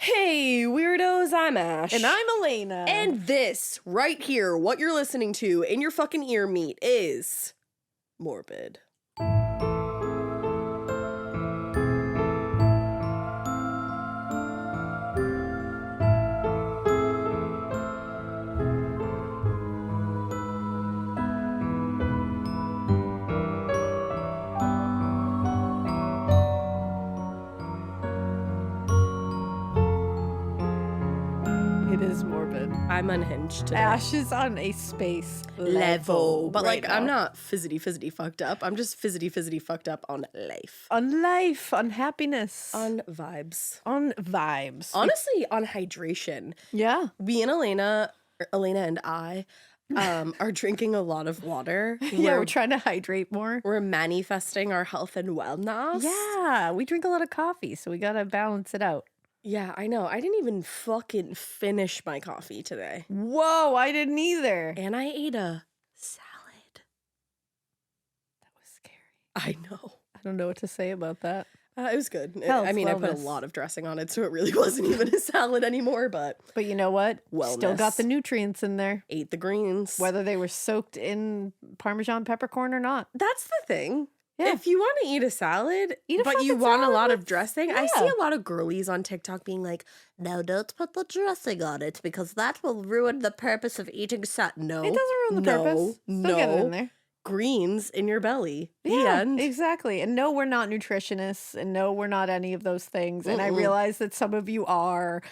Hey, weirdos, I'm Ash. And I'm Elena. And this, right here, what you're listening to in your fucking ear meat is Morbid. It is morbid. I'm unhinged today. Ash is on a space level. But right like, I'm now. not fizzity fucked up. I'm just fizzity fucked up on life. On life, on happiness, On vibes. on vibes. Honestly, on hydration. Yeah. Me and Elena and I are drinking a lot of water. Yeah, we're trying to hydrate more. We're manifesting our health and wellness. Yeah, we drink a lot of coffee, so we gotta balance it out. Yeah, I know. I didn't even fucking finish my coffee today. Whoa, I didn't either. And I ate a salad. That was scary. I know. I don't know what to say about that. It was good. Health, I put a wellness. lot of dressing on it, so it really wasn't even a salad anymore, but But you know what? Still got Wellness. the nutrients in there, ate the greens. whether they were soaked in Parmesan peppercorn or not. That's the thing. Yeah. If you want to eat a salad, Eat a but you fucking want a salad lot of with- dressing, I see yeah. a lot of girlies on TikTok being like, no, don't put the dressing on it because that will ruin the purpose of eating salad. No. It doesn't ruin the purpose. Still get it in there. Greens in your belly. The Yeah, end. exactly. And no, we're not nutritionists, and no, we're not any of those things. And I realize that some of you are.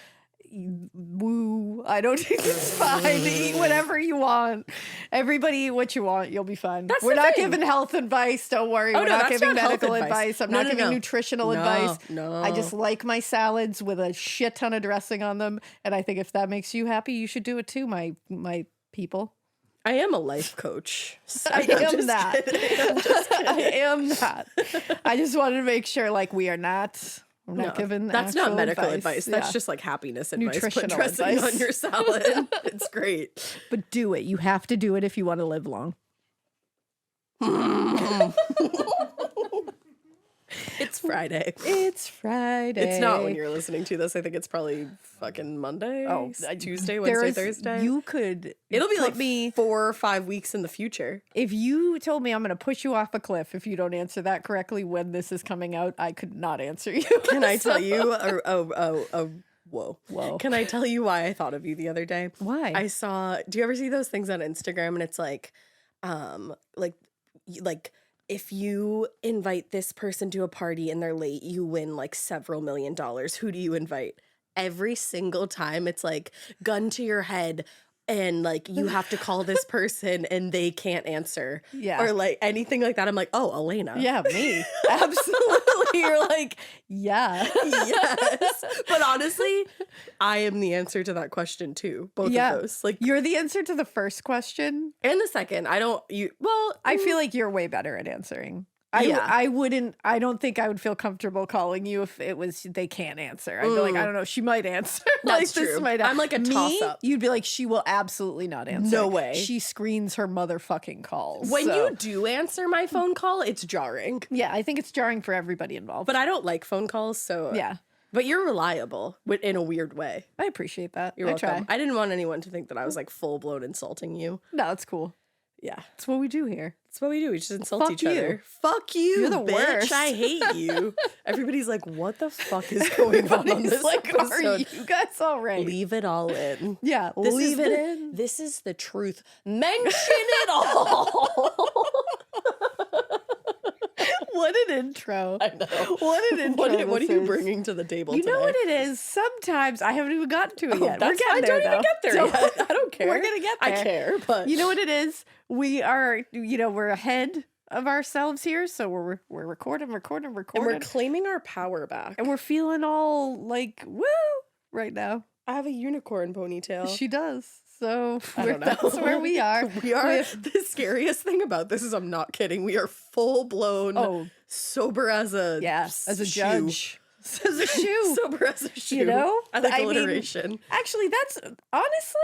Woo! I don't think it's fine. Eat whatever you want. Everybody eat what you want. You'll be fine. That's We're the not thing. giving health advice. Don't worry. Oh, We're no, not that's giving not health medical advice. advice. I'm No, not no, giving no. nutritional No, advice. no. I just like my salads with a shit ton of dressing on them, and I think if that makes you happy, you should do it too, my people. I am a life coach. So I I'm am just that. kidding. I'm just kidding. I am that. I just wanted to make sure, like, we are not. I'm not giving. That's not actual medical advice. That's Yeah. just like happiness advice. Put Nutritional dressing advice. on your salad. It's great. But do it. You have to do it if you want to live long. It's Friday. It's Friday. It's not when you're listening to this. I think it's probably fucking Monday. Oh, Tuesday, There Wednesday, is- Thursday. You could. It'll be put like me. 4 or 5 weeks in the future. If you told me I'm going to push you off a cliff if you don't answer that correctly when this is coming out, I could not answer you. Can I tell So- you? Whoa. Whoa. Can I tell you why I thought of you the other day? Why? I saw. Do you ever see those things on Instagram and it's like if you invite this person to a party and they're late, you win like several $1 million. Who do you invite? Every single time it's like gun to your head and like you have to call this person and they can't answer. Yeah. Or like anything like that. I'm like, oh, Elena. Yeah, me. Absolutely. You're like, yeah. Yes. But honestly, I am the answer to that question too. Both Yeah. of those. Like You're the answer to the first question. and the second. I feel like you're way better at answering. Yeah. I don't think I would feel comfortable calling you if it was they can't answer. I'd be like, I don't know, she might answer. That's This true. might I'm like a Me, toss-up. You'd be like, she will absolutely not answer. No way. She screens her motherfucking calls. when so- you do answer my phone call, it's jarring. Yeah, I think it's jarring for everybody involved. But I don't like phone calls, so yeah, But you're reliable in a weird way. I appreciate that. You're I welcome. try. I didn't want anyone to think that I was like full blown insulting you. No, it's cool. Yeah, That's what we do here. that's what we do. We just insult Fuck each you. other. Fuck you, You're the bitch. worst. I hate you. Everybody's like, what the fuck is going on Everybody's this like, are episode? you guys all right? Leave it all in. Yeah, This leave is it the, in. This is the truth. Mention it all. What an intro. I know. What an intro. What are this you is. bringing to the table You today? know what it is? Sometimes I haven't even gotten to it Oh, yet. that's We're getting fine. there, Don't even though. get there yet. I don't care. We're gonna get there. I care, but You know what it is? We are, we're ahead of ourselves here, so we're recording, and we're claiming our power back. and we're feeling all like woo right now. I have a unicorn ponytail. She does. So I don't know. that's where we are. We are. With- The scariest thing about this is I'm not kidding. We are full blown Oh, sober as a yeah, as a shoe. judge. As a shoe. Sober as a shoe. know? I like I mean, alliteration. Actually, that's honestly,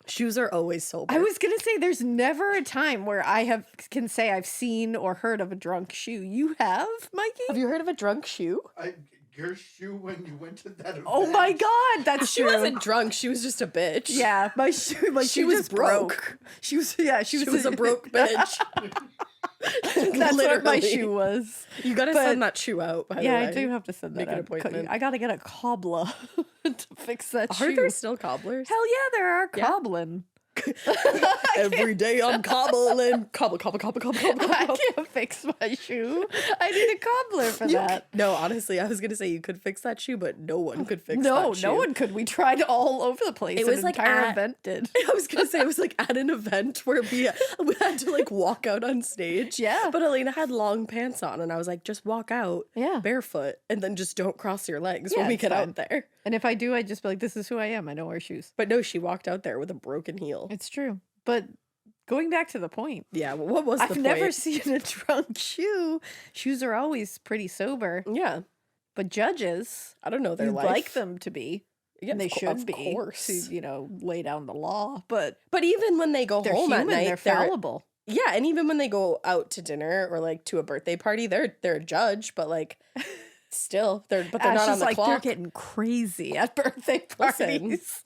Shoes are always sober. I was gonna say there's never a time where I can say I've seen or heard of a drunk shoe. You have, Mikey? Have you heard of a drunk shoe? your shoe when you went to that event. Oh my God, that's She true. wasn't drunk. She was just a bitch. Yeah, my shoe She was just broke. She was She was a broke bitch. That's what my Literally. shoe was. You gotta But- send that shoe out, by the Yeah, way. I do have to send that Make an out. appointment. I gotta get a cobbler to fix that Are shoe. there still cobblers? Hell yeah, there are Yeah. cobbling. Every day I'm cobbling. Cobble. I can't fix my shoe. I need a cobbler for that. No, honestly, I was gonna say you could fix that shoe, but no one could fix No, that shoe. no one could. We tried all over the place. It was An like entire at- event did. I was gonna say it was like at an event where we had to like walk out on stage. Yeah. But Elena had long pants on, and I was like, just walk out, Yeah. barefoot, and then just don't cross your legs Yeah, when we it's get fine. out there. And if I do, I just be like, this is who I am. I don't wear shoes. But no, she walked out there with a broken heel. It's true. But going back to the point, Yeah, well, what was the I've point? never seen a drunk shoe. Shoes are always pretty sober, Yeah, but judges, I don't know their you'd life. like them to be. Yeah, And they of cour- should of be course. to, lay down the law. But But even when they go they're home human, at night, they're fallible. Yeah, and even when they go out to dinner or like to a birthday party, they're a judge, but like still they're Ash not on is the like, clock. they're getting crazy at birthday parties. Listen.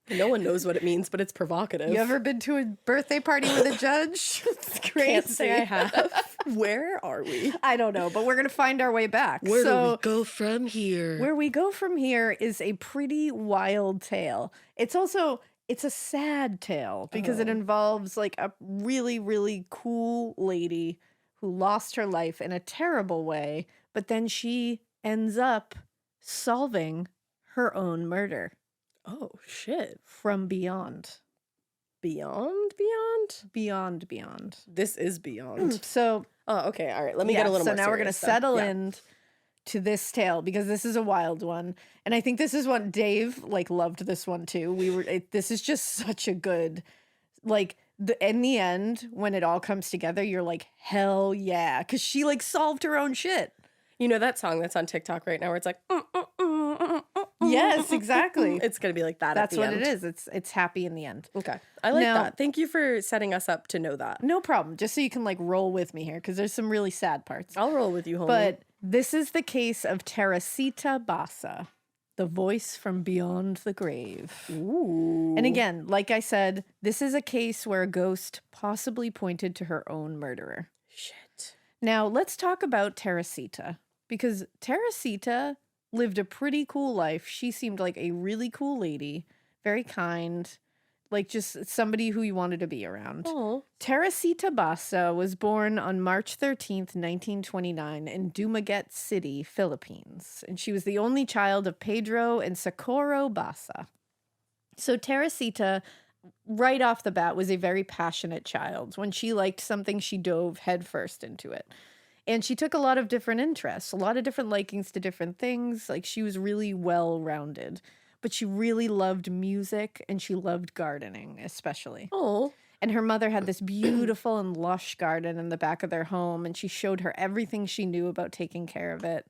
No one knows what it means, but it's provocative. You ever been to a birthday party with a judge? It's crazy. Can't say I have. Where are we? I don't know, but we're gonna find our way back. Where so, do we go from here? Where we go from here is a pretty wild tale. It's a sad tale because it involves like a really, really cool lady who lost her life in a terrible way, but then she ends up solving her own murder Oh shit! from beyond. Beyond. Beyond. This is beyond. So Oh, okay. All right. Let me get a little more. So now we're gonna serious then. settle Yeah. in to this tale because this is a wild one, and I think this is one Dave loved this one too. This is just such a good, in the end when it all comes together, you're like hell yeah, because she solved her own shit. You know that song that's on TikTok right now where it's like. Yes, exactly. It's gonna be like that. That's at the what end. it is. It's happy in the end. Okay, I like Now- that. Thank you for setting us up to know that. No problem. Just so you can roll with me here because there's some really sad parts. I'll roll with you, homie. But this is the case of Teresita Basa, the voice from beyond the grave. ooh, And again, like I said, this is a case where a ghost possibly pointed to her own murderer. shit. Now, let's talk about Teresita because Teresita lived a pretty cool life. She seemed like a really cool lady, very kind, just somebody who you wanted to be around. Oh, Teresita Basa was born on March 13th, 1929 in Dumaguete City, Philippines. And she was the only child of Pedro and Socorro Basa. So Teresita, right off the bat, was a very passionate child. When she liked something, she dove headfirst into it. And she took a lot of different interests, a lot of different likings to different things. She was really well-rounded. But she really loved music and she loved gardening, especially. oh, And her mother had this beautiful and lush garden in the back of their home, and she showed her everything she knew about taking care of it.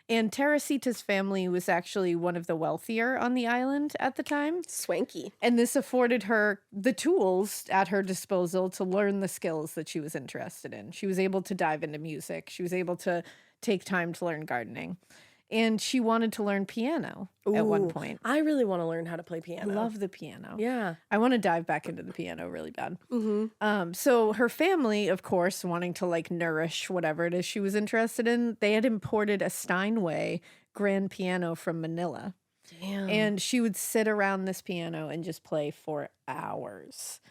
And Teresita's family was actually one of the wealthier on the island at the time. swanky. And this afforded her the tools at her disposal to learn the skills that she was interested in. She was able to dive into music. She was able to take time to learn gardening. And she wanted to learn piano at one Ooh, point. I really want to learn how to play I piano. love the piano. Yeah. I want to dive back into the piano really bad. Mm-hmm. So her family, of course, wanting to nourish whatever it is she was interested in, they had imported a Steinway grand piano from Manila. Damn. And she would sit around this piano and just play for hours.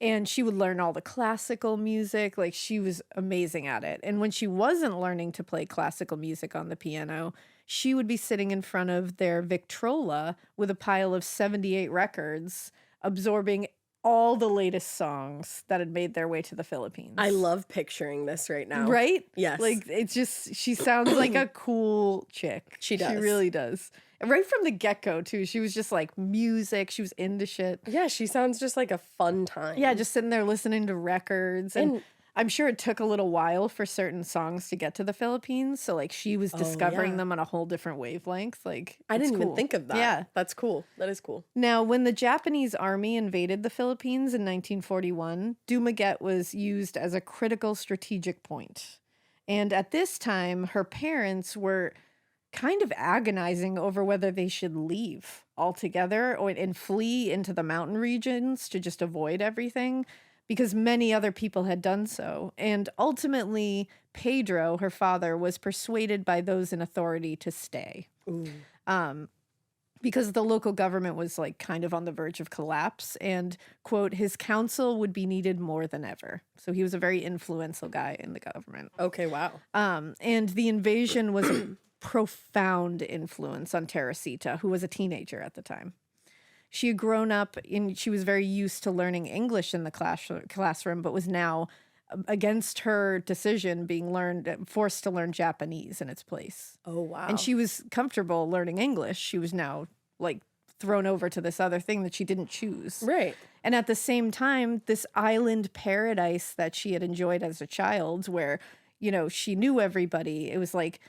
And she would learn all the classical music. She was amazing at it. And when she wasn't learning to play classical music on the piano, she would be sitting in front of their Victrola with a pile of 78 records, absorbing all the latest songs that had made their way to the Philippines. I love picturing this right now. Right? Yes. It's just, she sounds like a cool chick. She does. She really does. And right from the get-go, too. She was just music. She was into shit. Yeah, she sounds just like a fun time. Yeah, just sitting there listening to records. And I'm sure it took a little while for certain songs to get to the Philippines. So she was discovering yeah. them on a whole different wavelength. I it's didn't even cool. think of that. Yeah. That's cool. That is cool. Now, when the Japanese army invaded the Philippines in 1941, Dumaguete was used as a critical strategic point. And at this time, her parents were kind of agonizing over whether they should leave altogether and flee into the mountain regions to just avoid everything, because many other people had done so. And ultimately, Pedro, her father, was persuaded by those in authority to stay. Ooh. Because the local government was like kind of on the verge of collapse, and quote, his counsel would be needed more than ever. So he was a very influential guy in the government. Okay, wow. And the invasion was a profound influence on Teresita, who was a teenager at the time. She had grown up she was very used to learning English in the classroom, but was now, against her decision, being forced to learn Japanese in its place. Oh, wow. And she was comfortable learning English. She was now like thrown over to this other thing that she didn't choose. Right. And at the same time, this island paradise that she had enjoyed as a child, where, you know, she knew everybody. It was like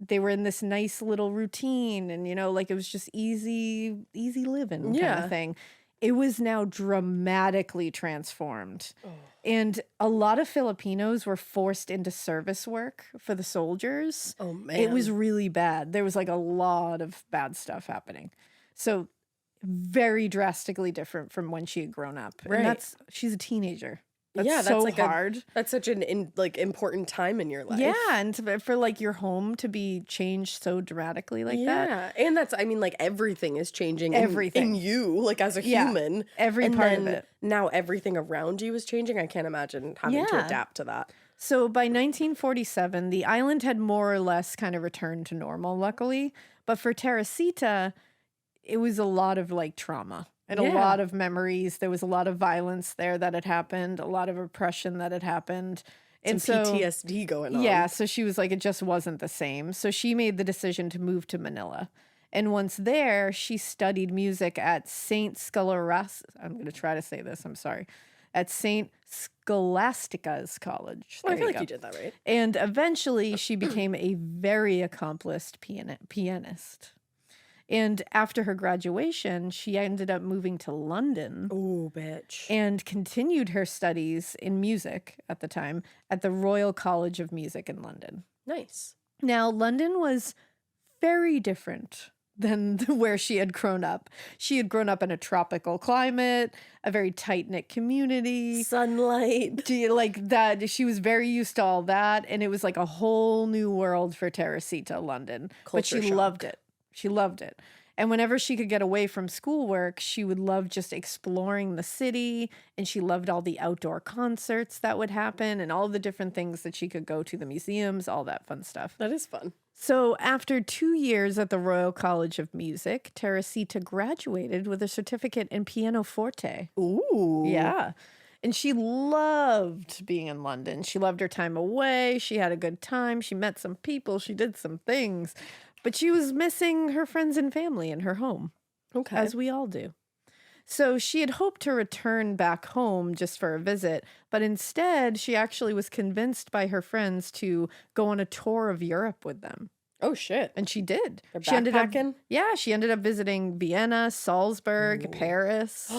they were in this nice little routine, and, you know, like it was just easy living kind Yeah. of thing. It was now dramatically transformed. Oh. And a lot of Filipinos were forced into service work for the soldiers. Oh, man. It was really bad. There was like a lot of bad stuff happening. So very drastically different from when she had grown up. Right. And she's a teenager. That's yeah, that's so like hard. That's such an important time in your life. Yeah, and for like your home to be changed so dramatically like that. Yeah, and that's, I mean, like everything is changing. Everything. in you, like as a Yeah, human. every and part of then it. Now everything around you is changing. I can't imagine having to Yeah. adapt to that. So by 1947, the island had more or less kind of returned to normal, luckily. But for Teresita, it was a lot of like trauma and a Yeah. lot of memories. There was a lot of violence there that had happened, a lot of oppression that had happened. Some And so PTSD going on. yeah, so she was like, it just wasn't the same. So she made the decision to move to Manila. And once there, she studied music at St. Scholastic. I'm going to try to say this. I'm sorry. At St. Scholastica's College. Oh, I There feel you like go. you did that right. And eventually, she became a very accomplished pianist. And after her graduation, she ended up moving to London Oh, bitch. and continued her studies in music at the time at the Royal College of Music in London. Nice. Now, London was very different than where she had grown up. She had grown up in a tropical climate, a very tight-knit community. Sunlight. Like that, she was very used to all that, and it was like a whole new world for Teresita, London. But she Culture shock. loved it. She loved it. And whenever she could get away from schoolwork, she would love just exploring the city, and she loved all the outdoor concerts that would happen and all the different things that she could go to, the museums, all that fun stuff. That is fun. So after 2 years at the Royal College of Music, Teresita graduated with a certificate in pianoforte. Ooh. Yeah. And she loved being in London. She loved her time away. She had a good time. She met some people. She did some things. But she was missing her friends and family in her home, Okay. as we all do. So she had hoped to return back home just for a visit, but instead she actually was convinced by her friends to go on a tour of Europe with them. Oh, shit. And she did. They're She ended up, backpacking? yeah, she ended up visiting Vienna, Salzburg, Paris,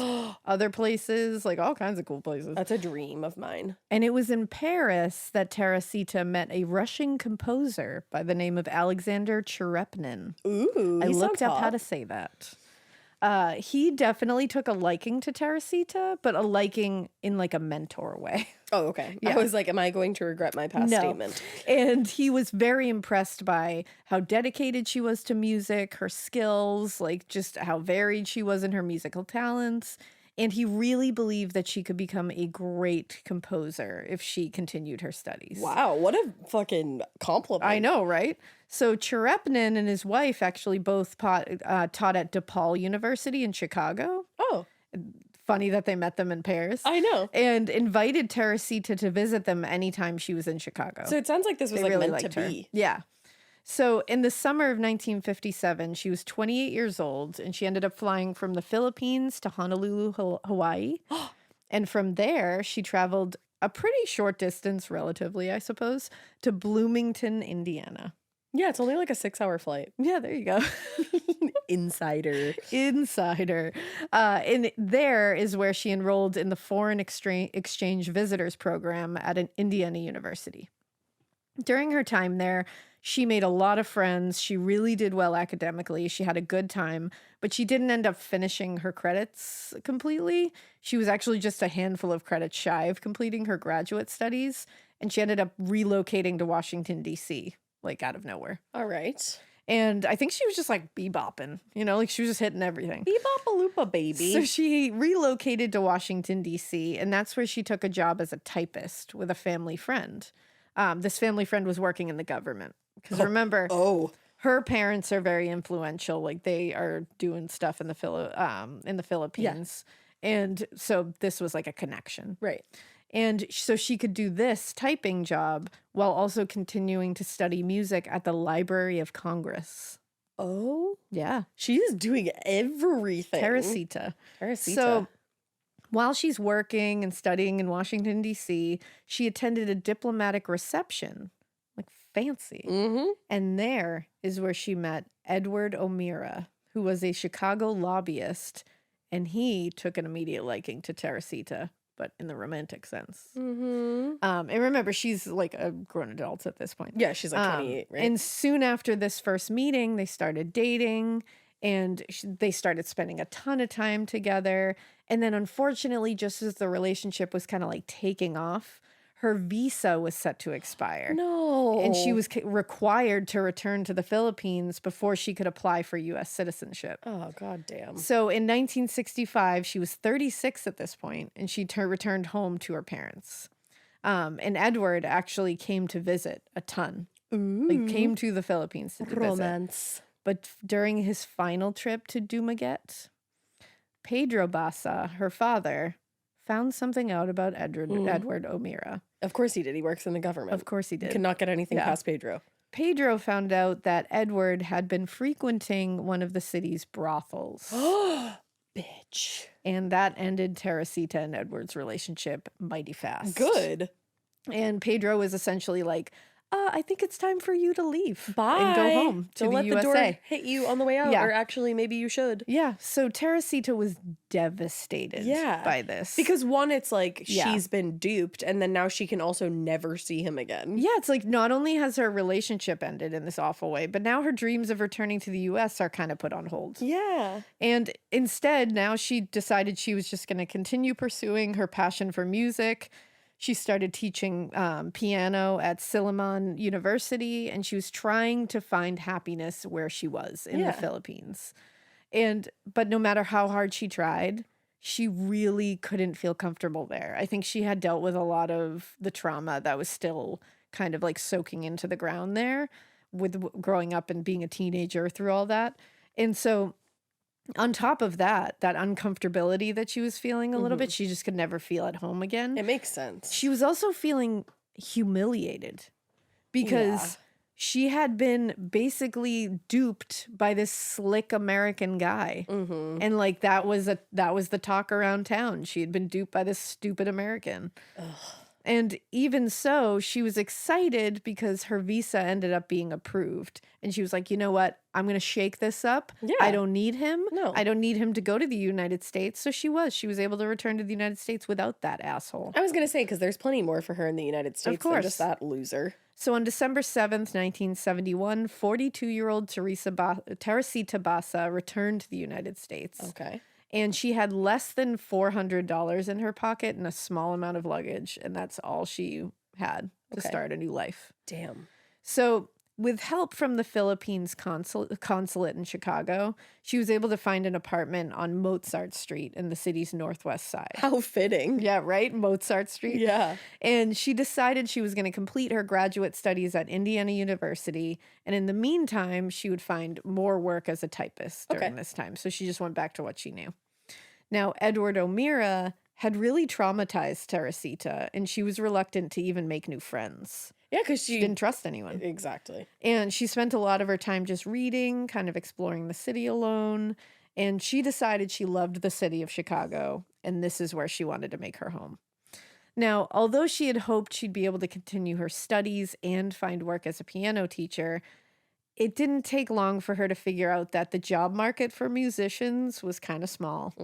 other places, like all kinds of cool places. That's a dream of mine. And it was in Paris that Teresita met a Russian composer by the name of Alexander Cherepnin. Ooh. I he looked sounds up how hot. to say that. He definitely took a liking to Teresita, but a liking in like a mentor way. Oh, okay. Yeah. I was like, am I going to regret my past No. statement? And he was very impressed by how dedicated she was to music, her skills, like just how varied she was in her musical talents. And he really believed that she could become a great composer if she continued her studies. Wow, what a fucking compliment. I know, right? So Cherepnin and his wife actually both taught at DePaul University in Chicago. Oh, Funny that they met them in Paris. I know. And invited Teresita to visit them anytime she was in Chicago. So it sounds like this was They like really meant liked to her. be. Yeah. So in the summer of 1957, she was 28 years old, and she ended up flying from the Philippines to Honolulu, Hawaii. And from there, she traveled a pretty short distance, relatively, I suppose, to Bloomington, Indiana. Yeah, it's only like a 6-hour flight. Yeah, there you go. Insider. Insider. And there is where she enrolled in the Foreign Exchange Visitors Program at an Indiana university. During her time there, she made a lot of friends. She really did well academically. She had a good time, but she didn't end up finishing her credits completely. She was actually just a handful of credits shy of completing her graduate studies, and she ended up relocating to Washington, D.C., like out of nowhere. All right. And I think she was just like bebopping, like she was just hitting everything. Bebop-a-loopa, baby. So she relocated to Washington, D.C., and that's where she took a job as a typist with a family friend. This family friend was working in the government. Because remember, her parents are very influential. Like they are doing stuff in the Philippines. Yeah. And so this was like a connection. Right. And so she could do this typing job while also continuing to study music at the Library of Congress. Oh? Yeah. She is doing everything. Teresita. So while she's working and studying in Washington, D.C., she attended a diplomatic reception. Like fancy. Mm-hmm. And there is where she met Edward O'Meara, who was a Chicago lobbyist, and he took an immediate liking to Teresita, but in the romantic sense. Mm-hmm. And remember, she's like a grown adult at this point. Yeah, she's like 28, right? And soon after this first meeting, they started dating, and they started spending a ton of time together. And then unfortunately, just as the relationship was kind of like taking off, her visa was set to expire. No. And she was required to return to the Philippines before she could apply for U.S. citizenship. Oh, god damn. So in 1965, she was 36 at this point, and she returned home to her parents. And Edward actually came to visit a ton. Ooh. Like came to the Philippines to Romance. visit. But during his final trip to Dumaguete, Pedro Basa, her father, found something out about Edward O'Meara. Of course he did. He works in the government. Of course he did. Could not get anything past Pedro. Pedro found out that Edward had been frequenting one of the city's brothels. Bitch. And that ended Teresita and Edward's relationship mighty fast. Good. And Pedro was essentially like, I think it's time for you to leave. Bye. And go home to Don't the let USA. the door hit you on the way out. Yeah. Or actually, maybe you should. Yeah. So Teresita was devastated by this. Because one, it's like Yeah. she's been duped, and then now she can also never see him again. Yeah, it's like not only has her relationship ended in this awful way, but now her dreams of returning to the US are kind of put on hold. Yeah. And instead, now she decided she was just going to continue pursuing her passion for music. She started teaching piano at Silliman University, and she was trying to find happiness where she was in the Philippines. But no matter how hard she tried, she really couldn't feel comfortable there. I think she had dealt with a lot of the trauma that was still kind of like soaking into the ground there with growing up and being a teenager through all that. And so on top of that uncomfortability that she was feeling a little bit, she just could never feel at home again. It makes sense. She was also feeling humiliated because she had been basically duped by this slick American guy. Mm-hmm. And like that was the talk around town. She had been duped by this stupid American. Ugh. And even so, she was excited because her visa ended up being approved. And she was like, you know what? I'm going to shake this up. Yeah. I don't need him. No. I don't need him to go to the United States. So she was able to return to the United States without that asshole. I was going to say, because there's plenty more for her in the United States than just that loser. So on December 7th, 1971, 42-year-old Teresita Basa returned to the United States. Okay. And she had less than $400 in her pocket and a small amount of luggage. And that's all she had to start a new life. Damn. So with help from the Philippines consulate in Chicago, she was able to find an apartment on Mozart Street in the city's northwest side. How fitting. Yeah, right? Mozart Street. Yeah. And she decided she was going to complete her graduate studies at Indiana University. And in the meantime, she would find more work as a typist during this time. So she just went back to what she knew. Now, Edward O'Meara had really traumatized Teresita, and she was reluctant to even make new friends. Yeah, because She didn't trust anyone. Exactly. And she spent a lot of her time just reading, kind of exploring the city alone. And she decided she loved the city of Chicago, and this is where she wanted to make her home. Now, although she had hoped she'd be able to continue her studies and find work as a piano teacher, it didn't take long for her to figure out that the job market for musicians was kind of small,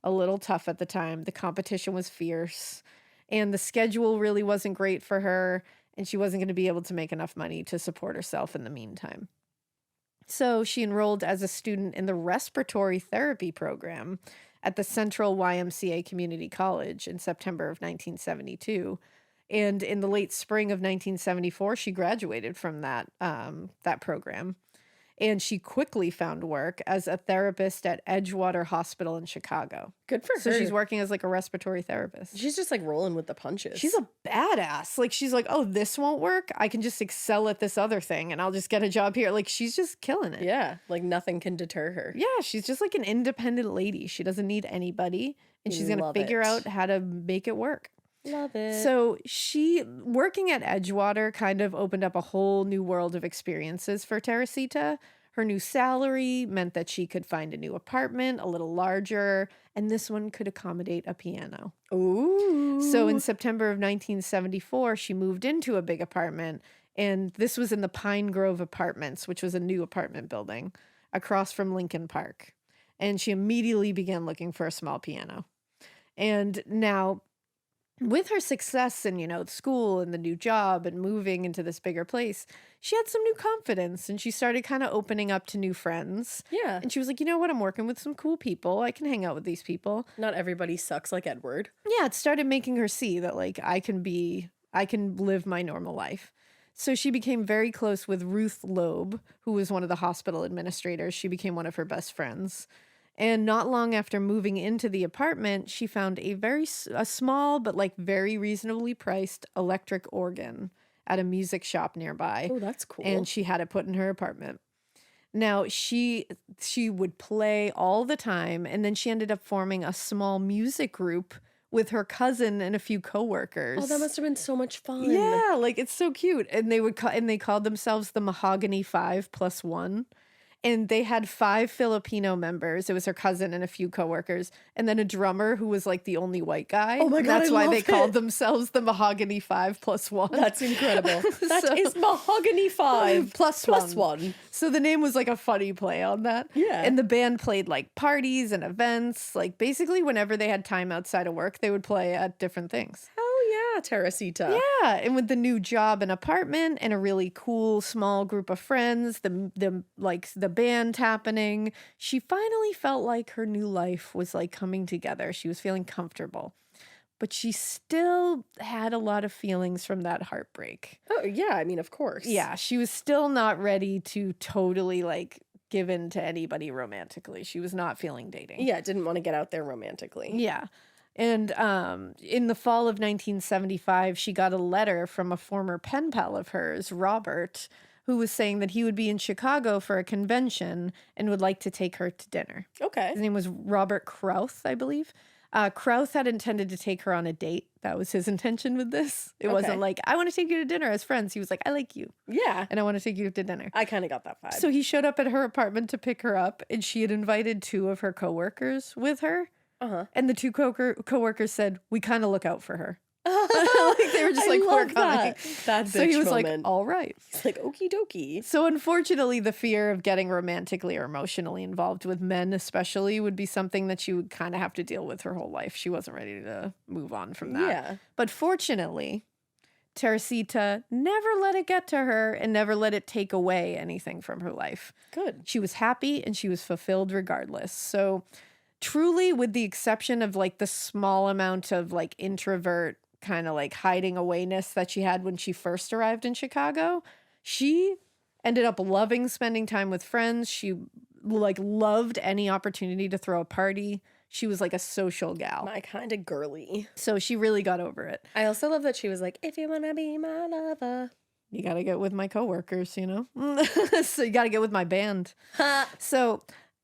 a little tough at the time. The competition was fierce, and the schedule really wasn't great for her. and she wasn't going to be able to make enough money to support herself in the meantime. So she enrolled as a student in the respiratory therapy program at the Central YMCA Community College in September of 1972. And in the late spring of 1974, she graduated from that program. And she quickly found work as a therapist at Edgewater Hospital in Chicago. Good for her. So she's working as like a respiratory therapist. She's just like rolling with the punches. She's a badass. Like, she's like, oh, this won't work. I can just excel at this other thing and I'll just get a job here. Like, she's just killing it. Yeah, like nothing can deter her. Yeah, she's just like an independent lady. She doesn't need anybody, and she's going to figure out how to make it work. Love it. So she, working at Edgewater, kind of opened up a whole new world of experiences for Teresita. Her new salary meant that she could find a new apartment, a little larger, and this one could accommodate a piano. Ooh. So in September of 1974, she moved into a big apartment, and this was in the Pine Grove Apartments, which was a new apartment building across from Lincoln Park. And she immediately began looking for a small piano. And now, with her success in, school and the new job and moving into this bigger place, she had some new confidence and she started kind of opening up to new friends. Yeah. And she was like, you know what? I'm working with some cool people. I can hang out with these people. Not everybody sucks like Edward. Yeah, it started making her see that, like, I can live my normal life. So she became very close with Ruth Loeb, who was one of the hospital administrators. She became one of her best friends. And not long after moving into the apartment, she found a small but like very reasonably priced electric organ at a music shop nearby. Oh, that's cool. And she had it put in her apartment. Now, she would play all the time, and then she ended up forming a small music group with her cousin and a few coworkers. Oh, that must have been so much fun. Yeah, like, it's so cute. And they called themselves the Mahogany 5+1. And they had 5 Filipino members. It was her cousin and a few coworkers, and then a drummer who was like the only white guy. Oh my God, That's I why love they it. called themselves the Mahogany 5+1. That's incredible. That is So- Mahogany 5 plus one. So the name was like a funny play on that. Yeah. And the band played like parties and events. Like, basically whenever they had time outside of work, they would play at different things. Hell yeah, Teresita. Yeah, and with the new job and apartment and a really cool small group of friends, the band happening, she finally felt like her new life was like coming together. She was feeling comfortable. But she still had a lot of feelings from that heartbreak. Oh, yeah, I mean, of course. Yeah, she was still not ready to totally like give in to anybody romantically. She was not feeling dating. Yeah, didn't want to get out there romantically. Yeah. And in the fall of 1975, she got a letter from a former pen pal of hers, Robert, who was saying that he would be in Chicago for a convention and would like to take her to dinner. Okay. His name was Robert Krauth, I believe. Krauth had intended to take her on a date. That was his intention with this. It wasn't like, I want to take you to dinner as friends. He was like, I like you, Yeah. and I want to take you to dinner. I kind of got that vibe. So he showed up at her apartment to pick her up, and she had invited 2 of her coworkers with her. Uh-huh. And the 2 coworkers said, we kind of look out for her. Like, they were just like, we're coming. That So he was moment. like, all right. He's like, okie dokie. So unfortunately, the fear of getting romantically or emotionally involved with men especially would be something that she would kind of have to deal with her whole life. She wasn't ready to move on from that. Yeah. But fortunately, Teresita never let it get to her and never let it take away anything from her life. Good. She was happy and she was fulfilled regardless. So truly, with the exception of like the small amount of like introvert kind of like hiding awayness that she had when she first arrived in Chicago, she ended up loving spending time with friends. She like loved any opportunity to throw a party. She was like a social gal. My kind of girly. So she really got over it. I also love that she was like, if you want to be my lover. You got to get with my coworkers, you know? So you got to get with my band. So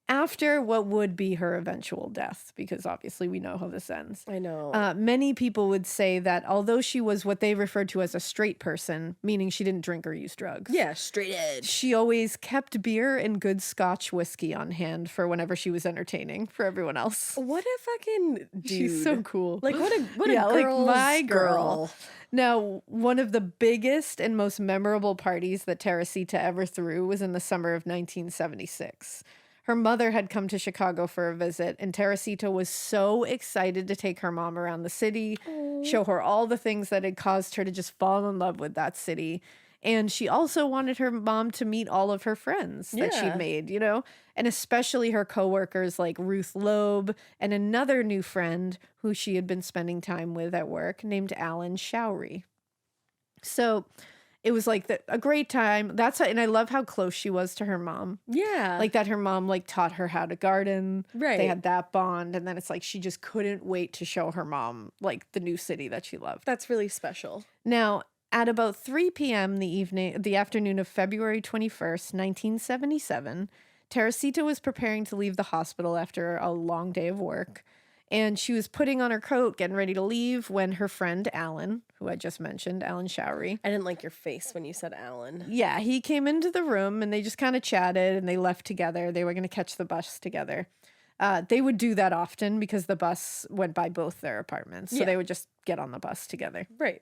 after what would be her eventual death, because obviously we know how this ends. I know. Many people would say that although she was what they referred to as a straight person, meaning she didn't drink or use drugs. Yeah, straight edge. She always kept beer and good Scotch whiskey on hand for whenever she was entertaining for everyone else. What a fucking dude. She's so cool. Like, what a Yeah, like girl's my girl. girl. Now, one of the biggest and most memorable parties that Teresita ever threw was in the summer of 1976. Her mother had come to Chicago for a visit, and Teresita was so excited to take her mom around the city, show her all the things that had caused her to just fall in love with that city. And she also wanted her mom to meet all of her friends that she'd Yeah. made, and especially her coworkers like Ruth Loeb and another new friend who she had been spending time with at work named Alan Showery. So it was like a great time. And I love how close she was to her mom. Yeah. Like that her mom like taught her how to garden. Right. They had that bond. And then it's like she just couldn't wait to show her mom like the new city that she loved. That's really special. Now, at about 3 p.m. the afternoon of February 21st, 1977, Teresita was preparing to leave the hospital after a long day of work. And she was putting on her coat, getting ready to leave, when her friend Alan, who I just mentioned, Alan Showery. I didn't like your face when you said Alan. Yeah, he came into the room and they just kind of chatted and they left together. They were going to catch the bus together. They would do that often because the bus went by both their apartments. So they would just get on the bus together. Right.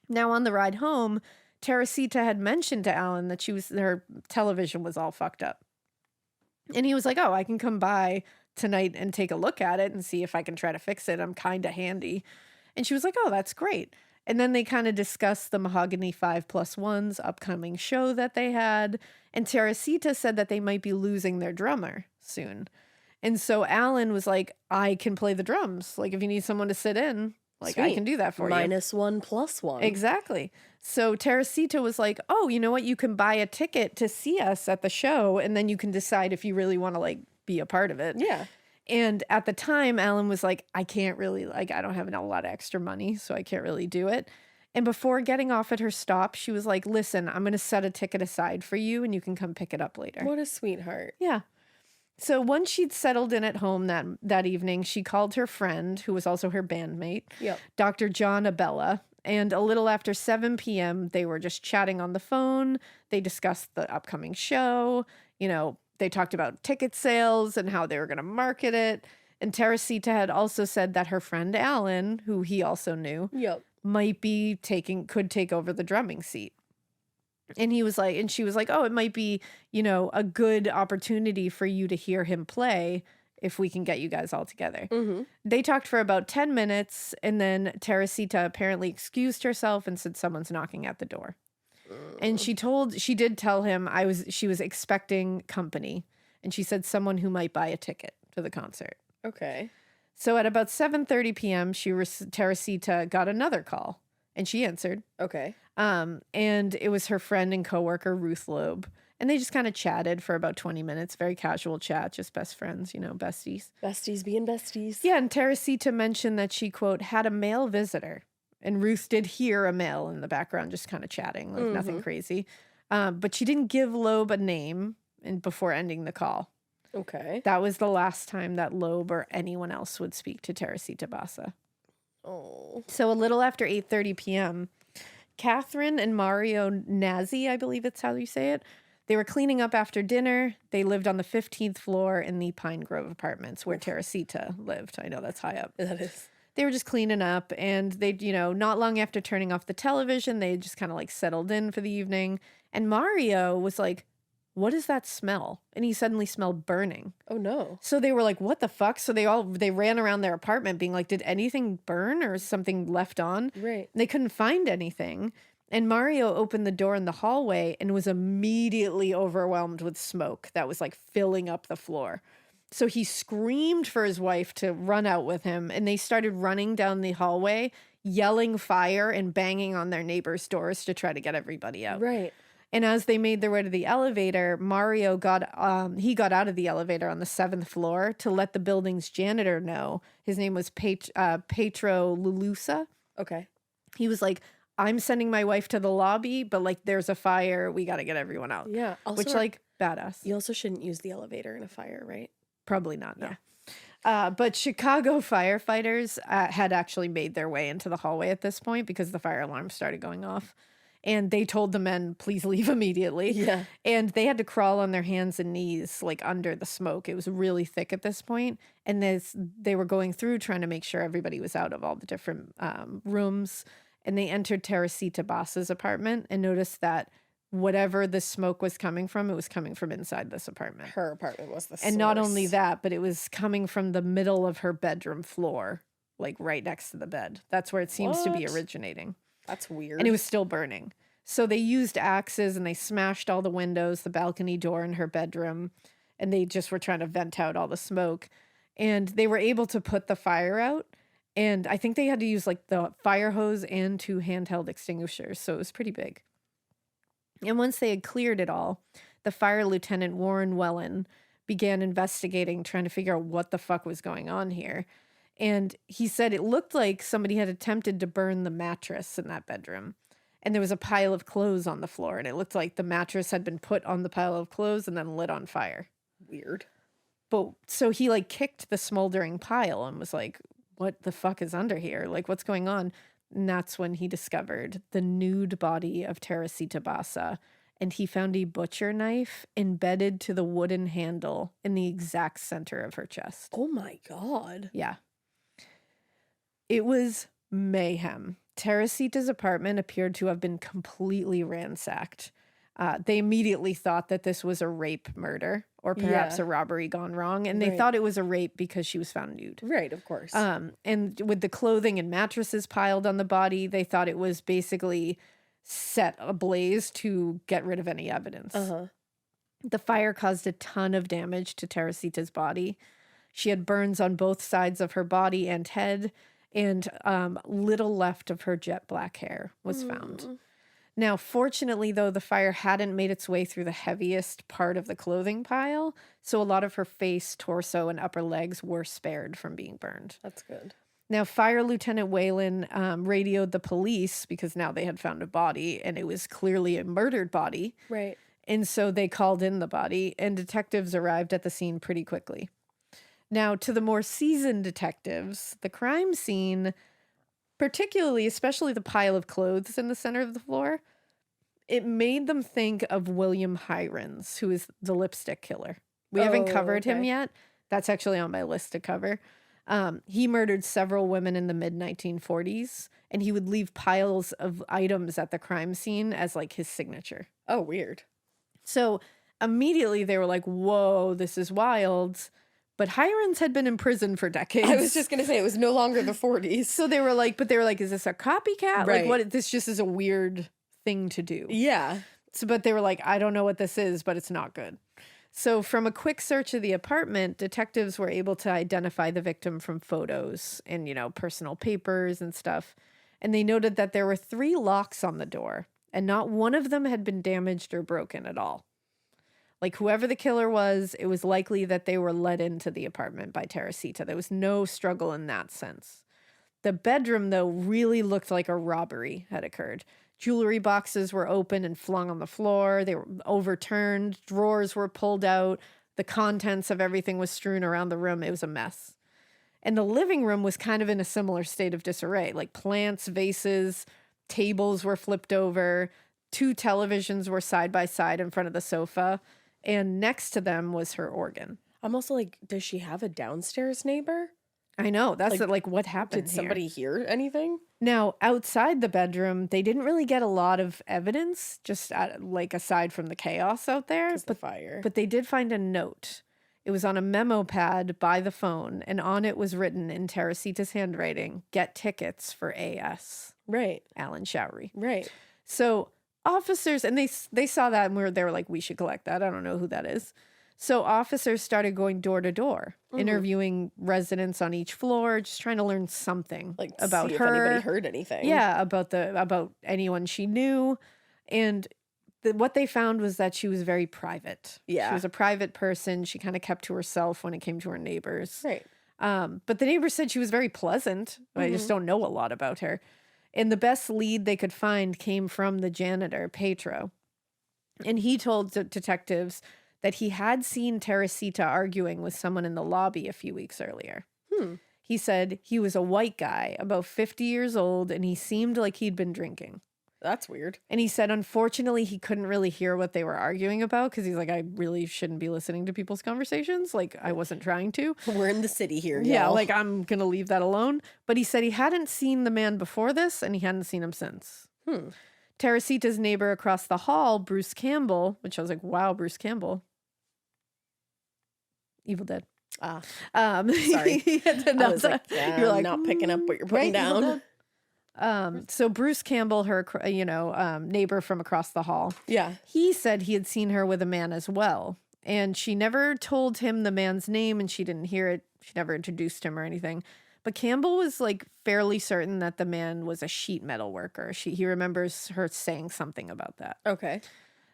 Now, on the ride home, Teresita had mentioned to Alan that her television was all fucked up. And he was like, oh, I can come by tonight and take a look at it and see if I can try to fix it. I'm kind of handy. And she was like, oh, that's great. And then they kind of discussed the Mahogany 5+1's upcoming show that they had. And Teresita said that they might be losing their drummer soon. And so Alan was like, I can play the drums. Like, if you need someone to sit in, like, I Sweet. can do that for you. -1+1. Exactly. So Teresita was like, oh, you know what? You can buy a ticket to see us at the show, and then you can decide if you really want to, like, be a part of it. Yeah. And at the time, Alan was like, I can't really, like, I don't have a lot of extra money, so I can't really do it. And before getting off at her stop, she was like, listen, I'm going to set a ticket aside for you, and you can come pick it up later. What a sweetheart. Yeah. So once she'd settled in at home that evening, she called her friend, who was also her bandmate, Yep. Dr. John Abella. And a little after 7 p.m., they were just chatting on the phone. They discussed the upcoming show. They talked about ticket sales and how they were going to market it. And Teresita had also said that her friend Alan, who he also knew, Yep. could take over the drumming seat. And she was like, oh, it might be, a good opportunity for you to hear him play if we can get you guys all together. Mm-hmm. They talked for about 10 minutes, and then Teresita apparently excused herself and said someone's knocking at the door. And she did tell him she was expecting company, and she said someone who might buy a ticket to the concert. Okay. So at about 7:30 p.m., Teresita got another call, and she answered. Okay. And it was her friend and coworker, Ruth Loeb. And they just kind of chatted for about 20 minutes. Very casual chat, just best friends, besties. Besties being besties. Yeah, and Teresita mentioned that she, quote, had a male visitor. And Ruth did hear a male in the background just kind of chatting, like nothing crazy. But she didn't give Loeb a name before ending the call. Okay. That was the last time that Loeb or anyone else would speak to Teresita Basa. Oh. So a little after 8:30 p.m., Catherine and Mario Nazi, I believe it's how you say it, they were cleaning up after dinner. They lived on the 15th floor in the Pine Grove apartments where Teresita lived. I know that's high up. That is. They were just cleaning up, and they'd, not long after turning off the television, they just kind of like settled in for the evening. And Mario was like, what is that smell? And he suddenly smelled burning. Oh, no. So they were like, what the fuck? So they ran around their apartment being like, did anything burn or something left on? Right. They couldn't find anything. And Mario opened the door in the hallway and was immediately overwhelmed with smoke that was like filling up the floor. So he screamed for his wife to run out with him, and they started running down the hallway, yelling fire and banging on their neighbors' doors to try to get everybody out. Right. And as they made their way to the elevator, Mario got out of the elevator on the 7th floor to let the building's janitor know. His name was Petro Lulusa. Okay. He was like, I'm sending my wife to the lobby, but like there's a fire. We got to get everyone out. Yeah. Also, Which like badass. you also shouldn't use the elevator in a fire, right? Probably not, no. Yeah. But Chicago firefighters had actually made their way into the hallway at this point because the fire alarm started going off. And they told the men, please leave immediately. Yeah. And they had to crawl on their hands and knees, like under the smoke. It was really thick at this point. And they were going through trying to make sure everybody was out of all the different rooms. And they entered Teresita Basa's apartment and noticed that whatever the smoke was coming from, it was coming from inside this apartment. Her apartment was the source. And not only that, but it was coming from the middle of her bedroom floor, like right next to the bed. That's where it seems to be originating. That's weird. And it was still burning. So they used axes and they smashed all the windows, the balcony door in her bedroom, and they just were trying to vent out all the smoke. And they were able to put the fire out. And I think they had to use like the fire hose and 2 handheld extinguishers. So it was pretty big. And once they had cleared it all, the fire lieutenant, Warren Wellen, began investigating, trying to figure out what the fuck was going on here. And he said it looked like somebody had attempted to burn the mattress in that bedroom. And there was a pile of clothes on the floor. And it looked like the mattress had been put on the pile of clothes and then lit on fire. Weird. But so he like kicked the smoldering pile and was like, what the fuck is under here? Like, what's going on? And that's when he discovered the nude body of Teresita Basa. And he found a butcher knife embedded to the wooden handle in the exact center of her chest. Oh my God. Yeah. It was mayhem. Teresita's apartment appeared to have been completely ransacked. They immediately thought that this was a rape murder or perhaps a robbery gone wrong. And they thought it was a rape because she was found nude. Right, of course. And with the clothing and mattresses piled on the body, they thought it was basically set ablaze to get rid of any evidence. The fire caused a ton of damage to Teresita's body. She had burns on both sides of her body and head, and little left of her jet black hair was found. Now, fortunately, though, the fire hadn't made its way through the heaviest part of the clothing pile, so a lot of her face, torso, and upper legs were spared from being burned. That's good. Now, Fire Lieutenant Whalen radioed the police because now they had found a body, and it was clearly a murdered body. Right. And so they called in the body, and detectives arrived at the scene pretty quickly. Now, to the more seasoned detectives, the crime scene, particularly, especially the pile of clothes in the center of the floor, it made them think of William Hirons, who is the lipstick killer. We haven't covered him yet. That's actually on my list to cover. He murdered several women in the mid-1940s, and he would leave piles of items at the crime scene as like his signature. Oh, weird. So immediately they were like, whoa, this is wild. But Hirons had been in prison for decades. I was just going to say, it was no longer the 40s. So they were like, is this a copycat? Right. Like, what? This just is a weird thing to do. Yeah. So, but they were like, I don't know what this is, but it's not good. So from a quick search of the apartment, detectives were able to identify the victim from photos and, personal papers and stuff. And they noted that there were 3 locks on the door, and not one of them had been damaged or broken at all. Like, whoever the killer was, it was likely that they were let into the apartment by Teresita. There was no struggle in that sense. The bedroom, though, really looked like a robbery had occurred. Jewelry boxes were open and flung on the floor. They were overturned. Drawers were pulled out. The contents of everything was strewn around the room. It was a mess. And the living room was kind of in a similar state of disarray. Like, plants, vases, tables were flipped over. 2 televisions were side by side in front of the sofa. And next to them was her organ. I'm also like, does she have a downstairs neighbor? I know. That's what happened Did somebody hear anything? Now, outside the bedroom, they didn't really get a lot of evidence, just aside from the chaos out there. The fire. But they did find a note. It was on a memo pad by the phone, and on it was written in Teresita's handwriting, "Get tickets for AS." Right. Alan Showery. Right. So officers, and they saw that and they were like, we should collect that. I don't know who that is. So officers started going door to door, interviewing residents on each floor, just trying to learn something about see her. If anybody heard anything. Yeah, about anyone she knew. And what they found was that she was very private. Yeah. She was a private person. She kind of kept to herself when it came to her neighbors. Right. But the neighbors said she was very pleasant. I just don't know a lot about her. And the best lead they could find came from the janitor, Petro. And he told detectives that he had seen Teresita arguing with someone in the lobby a few weeks earlier. He said he was a white guy, about 50 years old, and he seemed like he'd been drinking. That's weird. And he said, unfortunately, he couldn't really hear what they were arguing about because he's like, I really shouldn't be listening to people's conversations. Like, I wasn't trying to. We're in the city here, Yeah, y'all. like, I'm going to leave that alone. But he said he hadn't seen the man before this, and he hadn't seen him since. Teresita's neighbor across the hall, Bruce Campbell, which I was like, wow, Bruce Campbell. Evil Dead. Sorry. He had I was like, you're I'm like, not picking up what you're putting right, Evil down. Dead. So Bruce Campbell, her, neighbor from across the hall. Yeah. He said he had seen her with a man as well. And she never told him the man's name and she didn't hear it. She never introduced him or anything. But Campbell was like fairly certain that the man was a sheet metal worker. He remembers her saying something about that. Okay.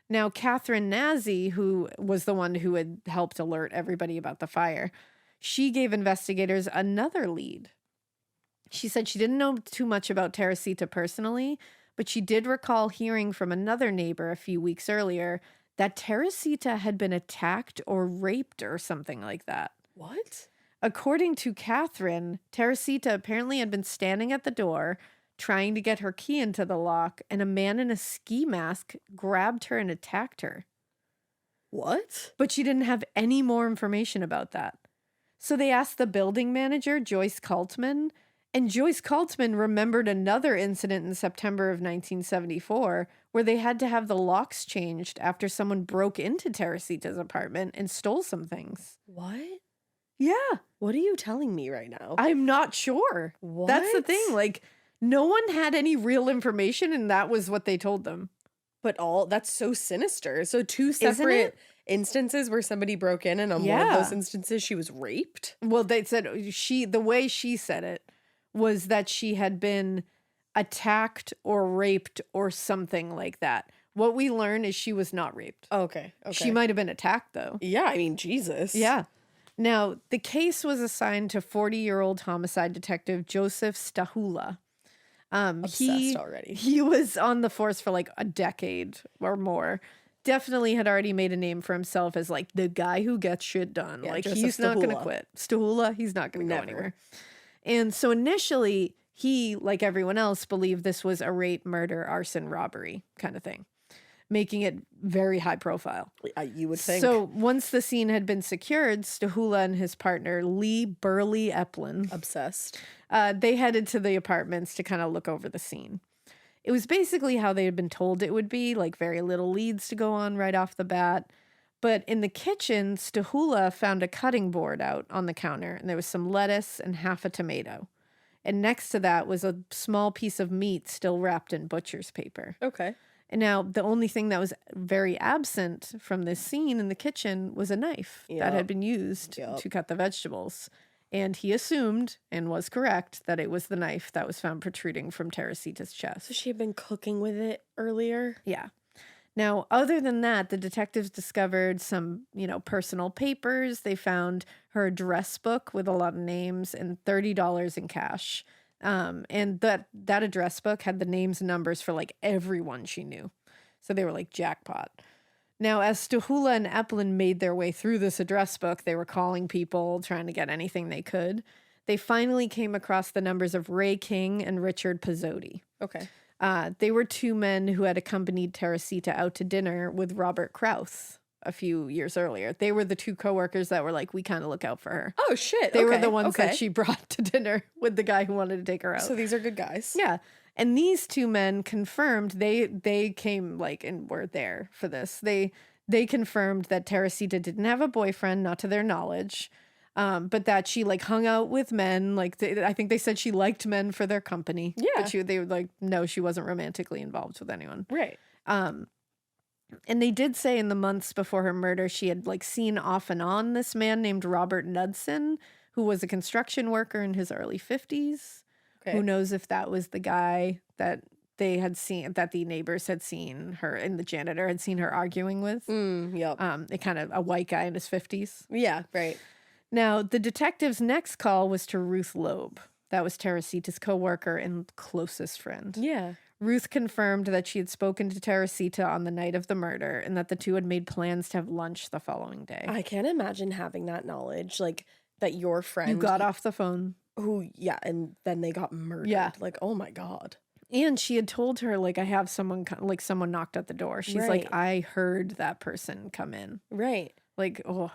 Now, Catherine Nazi, who was the one who had helped alert everybody about the fire, she gave investigators another lead. She said she didn't know too much about Teresita personally, but she did recall hearing from another neighbor a few weeks earlier that Teresita had been attacked or raped or something like that. What? According to Catherine, Teresita apparently had been standing at the door trying to get her key into the lock, and a man in a ski mask grabbed her and attacked her. What? But she didn't have any more information about that. So they asked the building manager, Joyce Kaltman, and Joyce Kaltman remembered another incident in September of 1974 where they had to have the locks changed after someone broke into Teresita's apartment and stole some things. What? Yeah. What are you telling me right now? I'm not sure. What? That's the thing. Like, no one had any real information, and that was what they told them. But that's so sinister. So two Isn't separate it? instances where somebody broke in, and on one of those instances she was raped. Well, they said the way she said it was that she had been attacked or raped or something like that. What we learn is she was not raped. Okay. She might have been attacked, though. Yeah, I mean, Jesus. Yeah. Now, the case was assigned to 40-year-old homicide detective Joseph Stahula. Obsessed already. He was on the force for like a decade or more. Definitely had already made a name for himself as like the guy who gets shit done. Yeah, like Joseph he's not going to Stahula. quit. Stahula, he's not going to go Never. anywhere. And so initially, he, like everyone else, believed this was a rape, murder, arson, robbery kind of thing, making it very high profile. You would think. So once the scene had been secured, Stahula and his partner, Lee Burley Eplin, Obsessed. they headed to the apartments to kind of look over the scene. It was basically how they had been told it would be, like very little leads to go on right off the bat. But in the kitchen, Stahula found a cutting board out on the counter, and there was some lettuce and half a tomato. And next to that was a small piece of meat still wrapped in butcher's paper. Okay. And now the only thing that was very absent from this scene in the kitchen was a knife that Yep. had been used Yep. to cut the vegetables. And he assumed, and was correct, that it was the knife that was found protruding from Teresita's chest. So she had been cooking with it earlier? Yeah. Now, other than that, the detectives discovered some, personal papers. They found her address book with a lot of names and $30 in cash. And that address book had the names and numbers for like everyone she knew. So they were like jackpot. Now, as Stahula and Eplin made their way through this address book, they were calling people, trying to get anything they could. They finally came across the numbers of Ray King and Richard Pizzotti. Okay. They were two men who had accompanied Teresita out to dinner with Robert Krauss a few years earlier. They were the two coworkers that were like, we kind of look out for her. Oh, shit. They were Okay, the ones okay. that she brought to dinner with the guy who wanted to take her out. So these are good guys. Yeah. And these two men confirmed they came like and were there for this. They confirmed that Teresita didn't have a boyfriend, not to their knowledge. But that she like hung out with men. Like I think they said she liked men for their company. Yeah. But they were like, no, she wasn't romantically involved with anyone. Right. And they did say in the months before her murder, she had like seen off and on this man named Robert Knudsen, who was a construction worker in his early 50s. Okay. Who knows if that was the guy that they had seen, that the neighbors had seen her and the janitor had seen her arguing with. Yep. It kind of a white guy in his 50s. Yeah, right. Now, the detective's next call was to Ruth Loeb. That was Teresita's coworker and closest friend. Yeah. Ruth confirmed that she had spoken to Teresita on the night of the murder and that the two had made plans to have lunch the following day. I can't imagine having that knowledge, like that your friend You got off the phone. and then they got murdered. Yeah. Like, oh my God. And she had told her, like, I have someone, like, someone knocked at the door. She's like, Right. I heard that person come in. Right. Like, oh.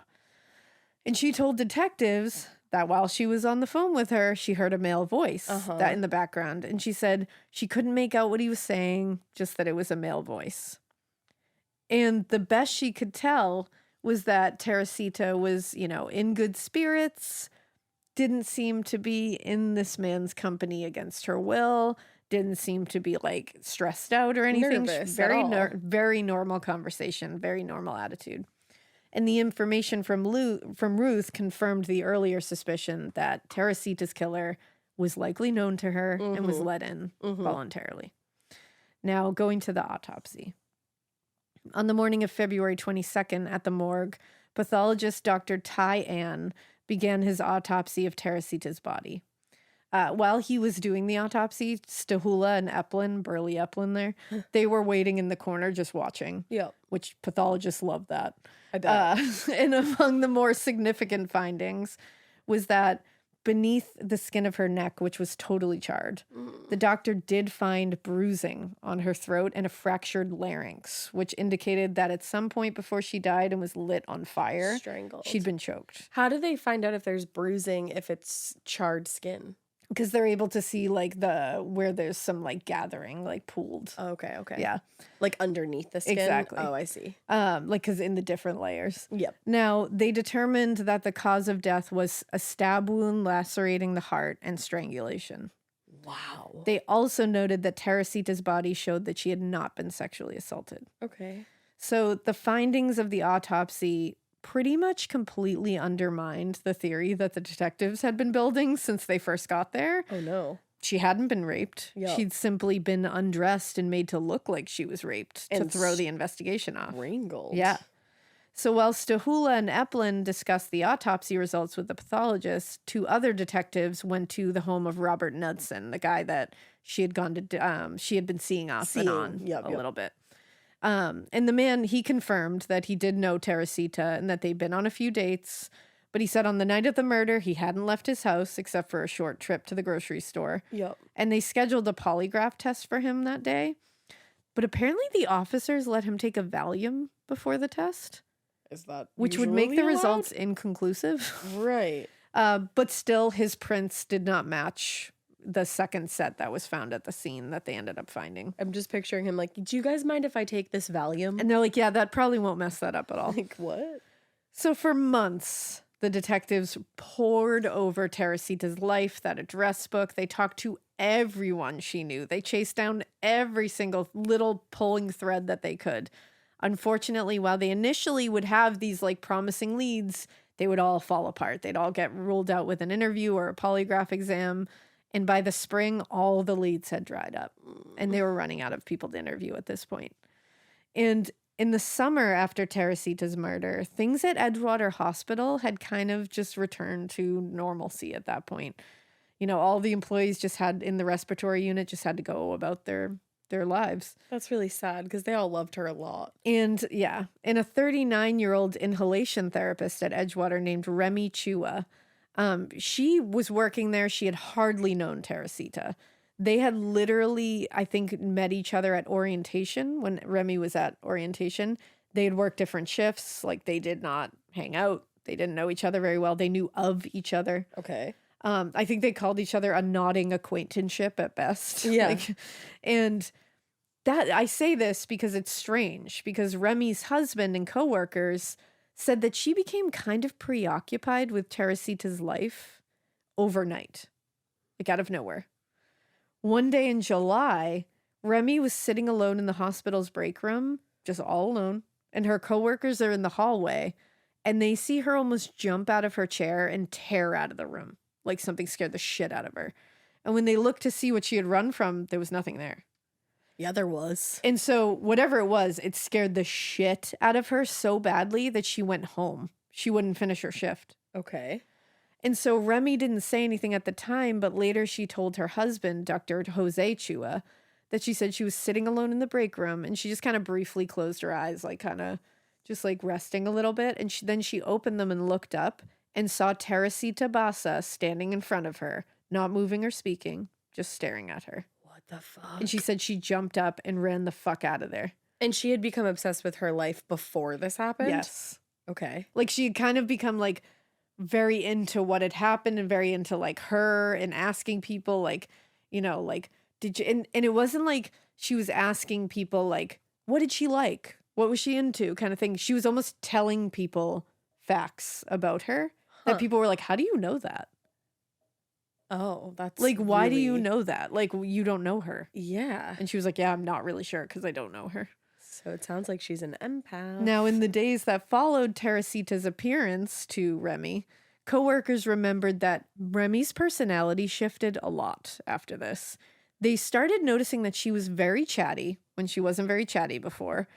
And she told detectives that while she was on the phone with her, she heard a male voice that in the background. And she said she couldn't make out what he was saying, just that it was a male voice. And the best she could tell was that Teresita was, in good spirits, didn't seem to be in this man's company against her will, didn't seem to be like stressed out or anything. Nervous Very normal conversation, very normal attitude. And the information from Ruth confirmed the earlier suspicion that Teresita's killer was likely known to her and was let in voluntarily. Now, going to the autopsy. On the morning of February 22nd at the morgue, pathologist Dr. Ty Ann began his autopsy of Teresita's body. While he was doing the autopsy, Stahula and Eplin, Burley Eplin there, they were waiting in the corner just watching. Yep. Which pathologists love that. I bet. And among the more significant findings was that beneath the skin of her neck, which was totally charred, the doctor did find bruising on her throat and a fractured larynx, which indicated that at some point before she died and was lit on fire, Strangled. she'd been choked. How do they find out if there's bruising if it's charred skin? Because they're able to see like where there's some like gathering, like pooled. Okay. Yeah. Like underneath the skin? Exactly. Oh, I see. Because in the different layers. Yep. Now, they determined that the cause of death was a stab wound lacerating the heart and strangulation. Wow. They also noted that Teresita's body showed that she had not been sexually assaulted. Okay. So the findings of the autopsy pretty much completely undermined the theory that the detectives had been building since they first got there. Oh, no. She hadn't been raped. Yep. She'd simply been undressed and made to look like she was raped to And throw the investigation off. Strangled. Yeah. So while Stahula and Eplin discussed the autopsy results with the pathologist, two other detectives went to the home of Robert Knudsen, the guy that she had gone to, she had been seeing off and on a little bit. And the man, he confirmed that he did know Teresita and that they'd been on a few dates. But he said on the night of the murder, he hadn't left his house except for a short trip to the grocery store. Yep. And they scheduled a polygraph test for him that day. But apparently the officers let him take a Valium before the test. Is that which would make the usually results inconclusive. Right. But still, his prints did not match the second set that was found at the scene that they ended up finding. I'm just picturing him like, do you guys mind if I take this Valium? And they're like, yeah, that probably won't mess that up at all. Like, what? So for months, the detectives pored over Teresita's life, that address book. They talked to everyone she knew. They chased down every single little pulling thread that they could. Unfortunately, while they initially would have these like promising leads, they would all fall apart. They'd all get ruled out with an interview or a polygraph exam. And by the spring, all the leads had dried up and they were running out of people to interview at this point. And in the summer after Teresita's murder, things at Edgewater Hospital had kind of just returned to normalcy at that point. You know, all the employees just had in the respiratory unit just had to go about their lives. That's really sad because they all loved her a lot. And yeah, and a 39-year-old inhalation therapist at Edgewater named Remy Chua, she was working there. She had hardly known Teresita. They had literally, I think, met each other at orientation when Remy was at orientation. They had worked different shifts. Like, they did not hang out. They didn't know each other very well. They knew of each other. Okay. I think they called each other a nodding acquaintanceship at best. Yeah. And that I say this because it's strange, because Remy's husband and coworkers said that she became kind of preoccupied with Teresita's life overnight, like out of nowhere. One day in July, Remy was sitting alone in the hospital's break room, just all alone, and her coworkers are in the hallway, and they see her almost jump out of her chair and tear out of the room, like something scared the shit out of her. And when they looked to see what she had run from, there was nothing there. Yeah, there was. And so whatever it was, it scared the shit out of her so badly that she went home. She wouldn't finish her shift. Okay. And so Remy didn't say anything at the time, but later she told her husband, Dr. Jose Chua, that she said she was sitting alone in the break room and she just kind of briefly closed her eyes, like kind of just like resting a little bit. And then she opened them and looked up and saw Teresita Basa standing in front of her, not moving or speaking, just staring at her. What the fuck? And she said she jumped up and ran the fuck out of there. And she had become obsessed with her life before this happened? Yes. Okay. Like she had kind of become like very into what had happened and very into like her and asking people like, you know, like, did you, and it wasn't like she was asking people like, what did she like? What was she into? Kind of thing. She was almost telling people facts about her that people were like, how do you know that? Oh, that's Like, why do you really- know that? Like, you don't know her. Yeah. And she was like, yeah, I'm not really sure because I don't know her. So it sounds like she's an empath. Now, in the days that followed Teresita's appearance to Remy, coworkers remembered that Remy's personality shifted a lot after this. They started noticing that she was very chatty when she wasn't very chatty before.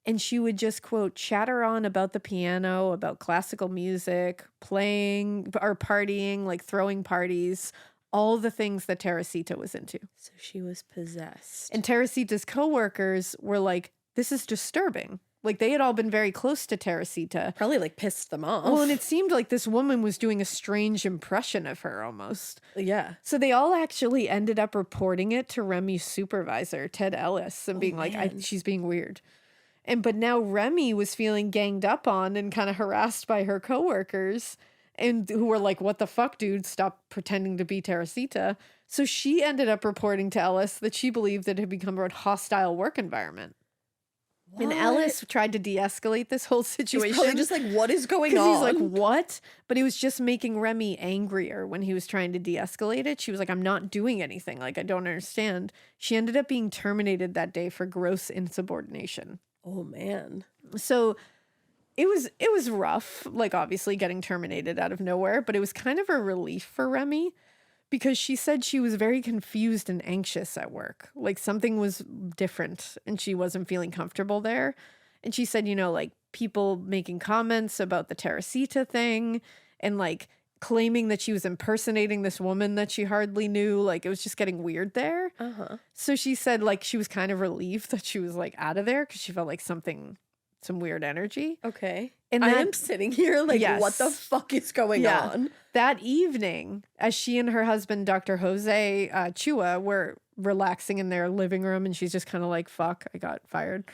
And she would just, quote, chatter on about the piano, about classical music, playing or partying, like throwing parties, all the things that Teresita was into. So she was possessed. And Teresita's coworkers were like, this is disturbing. Like, they had all been very close to Teresita. Probably like pissed them off. Well, and it seemed like this woman was doing a strange impression of her almost. yeah. So they all actually ended up reporting it to Remy's supervisor, Ted Ellis, and being like, man. she's being weird. But now Remy was feeling ganged up on and kind of harassed by her coworkers, and who were like, what the fuck, dude? Stop pretending to be Teresita. So she ended up reporting to Ellis that she believed that it had become a hostile work environment. And Ellis tried to de-escalate this whole situation. He's probably just like, what is going Because on? he's like, what? But he was just making Remy angrier when he was trying to de-escalate it. She was like, I'm not doing anything. Like, I don't understand. She ended up being terminated that day for gross insubordination. Oh man. So it was rough, like obviously getting terminated out of nowhere, but it was kind of a relief for Remy because she said she was very confused and anxious at work. Like something was different and she wasn't feeling comfortable there. And she said, you know, like people making comments about the Teresita thing and like claiming that she was impersonating this woman that she hardly knew. Like it was just getting weird there. Uh-huh. So she said like she was kind of relieved that she was like out of there because she felt like some weird energy. Okay. And I that- am sitting here like, Yes. what the fuck is going Yeah. on? That evening, as she and her husband, Dr. Jose Chua, were relaxing in their living room and she's just kind of like, fuck, I got fired.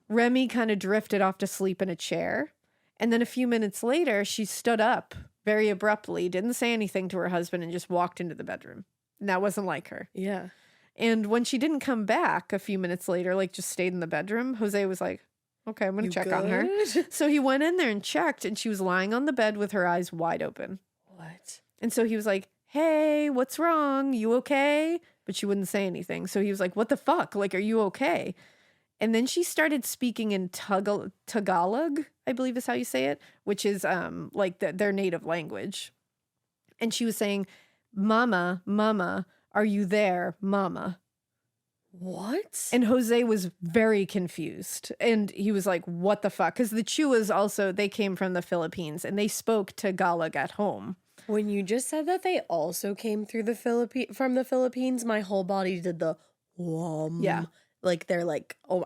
Remy kind of drifted off to sleep in a chair. And then a few minutes later, she stood up very abruptly, didn't say anything to her husband, and just walked into the bedroom. And that wasn't like her. Yeah. And when she didn't come back a few minutes later, like just stayed in the bedroom, Jose was like, okay, I'm going to check on her. good? So he went in there and checked, and she was lying on the bed with her eyes wide open. What? And so he was like, hey, what's wrong? You okay? But she wouldn't say anything. So he was like, what the fuck? Like, are you okay? And then she started speaking in Tagalog, I believe is how you say it, which is like their native language. And she was saying, Mama, Mama, are you there, Mama? What? And Jose was very confused. And he was like, what the fuck? Because the Chuas also, they came from the Philippines and they spoke Tagalog at home. When you just said that they also came through the from the Philippines, my whole body did the whom. Yeah. Like they're like, oh,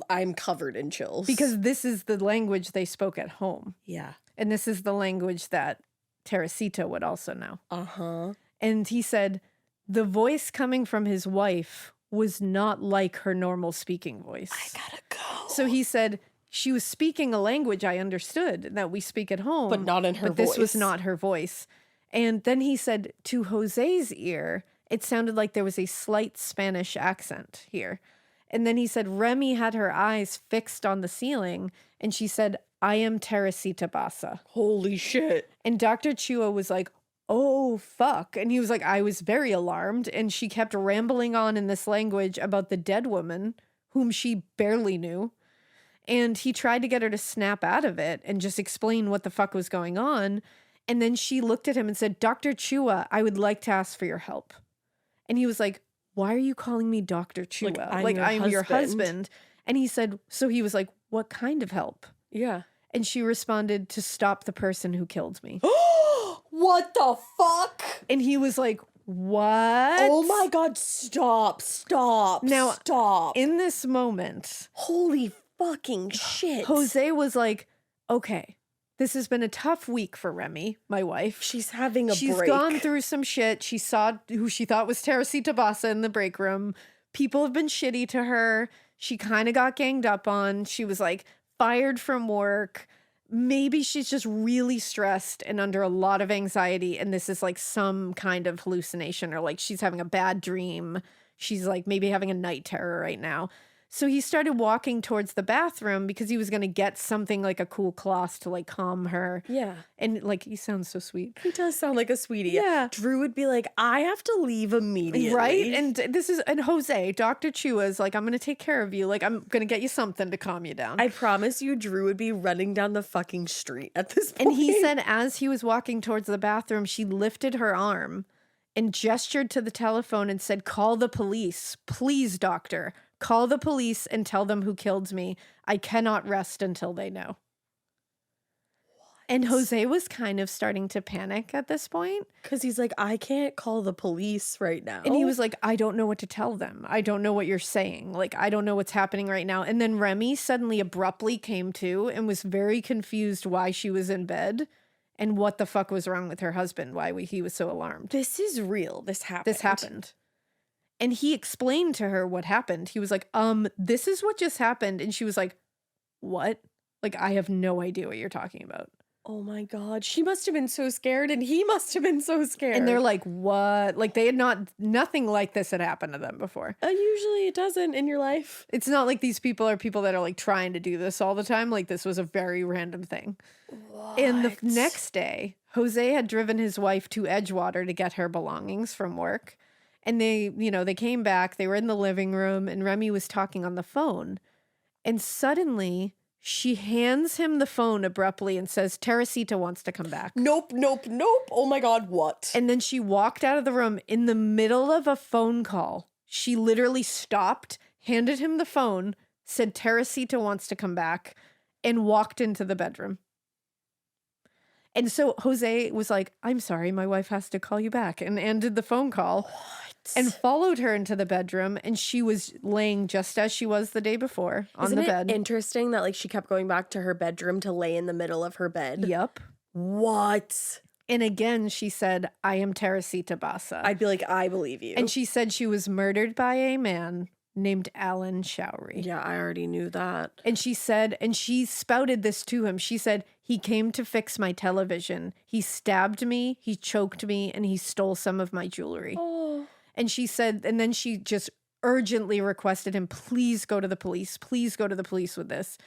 I'm covered in chills. Because this is the language they spoke at home. yeah. And this is the language that Teresita would also know. Uh-huh. And he said the voice coming from his wife was not like her normal speaking voice. I gotta go. So he said she was speaking a language I understood that we speak at home. But not in her But this was voice. not her voice. And then he said to Jose's ear, it sounded like there was a slight Spanish accent here. And then he said Remy had her eyes fixed on the ceiling and she said, I am Teresita Basa. Holy shit. And Dr. Chua was like, oh, fuck. And he was like, I was very alarmed. And she kept rambling on in this language about the dead woman, whom she barely knew. And he tried to get her to snap out of it and just explain what the fuck was going on. And then she looked at him and said, Dr. Chua, I would like to ask for your help. And he was like, why are you calling me Dr. Chua? Like, I'm your your husband. And he said, so he was like, what kind of help? Yeah. And she responded, to stop the person who killed me. What the fuck? And he was like, what? Oh my god, stop. Now, stop. In this moment, Holy fucking shit. Jose was like, okay, this has been a tough week for Remy, my wife. She's having a She's break. gone through some shit. She saw who she thought was Teresita Basa in the break room. People have been shitty to her. She kind of got ganged up on. She was like fired from work. maybe she's just really stressed and under a lot of anxiety, and this is like some kind of hallucination, or like she's having a bad dream. She's like maybe having a night terror right now. So he started walking towards the bathroom because he was going to get something like a cool cloth to like calm her. Yeah. And like, he sounds so sweet. He does sound like a sweetie. Yeah. Drew would be like, I have to leave immediately. Right? And Jose, Dr. Chua is like, I'm going to take care of you. Like, I'm going to get you something to calm you down. I promise you, Drew would be running down the fucking street at this point. And he said as he was walking towards the bathroom, she lifted her arm and gestured to the telephone and said, call the police. Please, doctor. Call the police and tell them who killed me. I cannot rest until they know. And Jose was kind of starting to panic at this point. Because he's like, I can't call the police right now. And he was like, I don't know what to tell them. I don't know what you're saying. Like, I don't know what's happening right now. And then Remy suddenly abruptly came to and was very confused why she was in bed and what the fuck was wrong with her husband, why he was so alarmed. This is real. This happened. And he explained to her what happened. He was like, this is what just happened. And she was like, what? Like, I have no idea what you're talking about. Oh my God. She must have been so scared and he must have been so scared. And they're like, what? Like, they had nothing like this had happened to them before. Usually it doesn't in your life. It's not like these people are people that are like trying to do this all the time. Like, this was a very random thing. What? And the next day, Jose had driven his wife to Edgewater to get her belongings from work. And they came back, they were in the living room, and Remy was talking on the phone. And suddenly, she hands him the phone abruptly and says, Teresita wants to come back. Nope. Oh my God, what? And then she walked out of the room in the middle of a phone call. She literally stopped, handed him the phone, said Teresita wants to come back, and walked into the bedroom. And so Jose was like, I'm sorry, my wife has to call you back, and ended the phone call. What? And followed her into the bedroom, and she was laying just as she was the day before on the bed. Isn't it interesting that like she kept going back to her bedroom to lay in the middle of her bed? Yep. What? And again, she said, I am Teresita Basa. I'd be like, I believe you. And she said she was murdered by a man named Alan Showery. Yeah, I already knew that. And she said, and she spouted this to him. She said, he came to fix my television. He stabbed me, he choked me, and he stole some of my jewelry. Oh. And she said, and then she just urgently requested him, please go to the police. Please go to the police with this.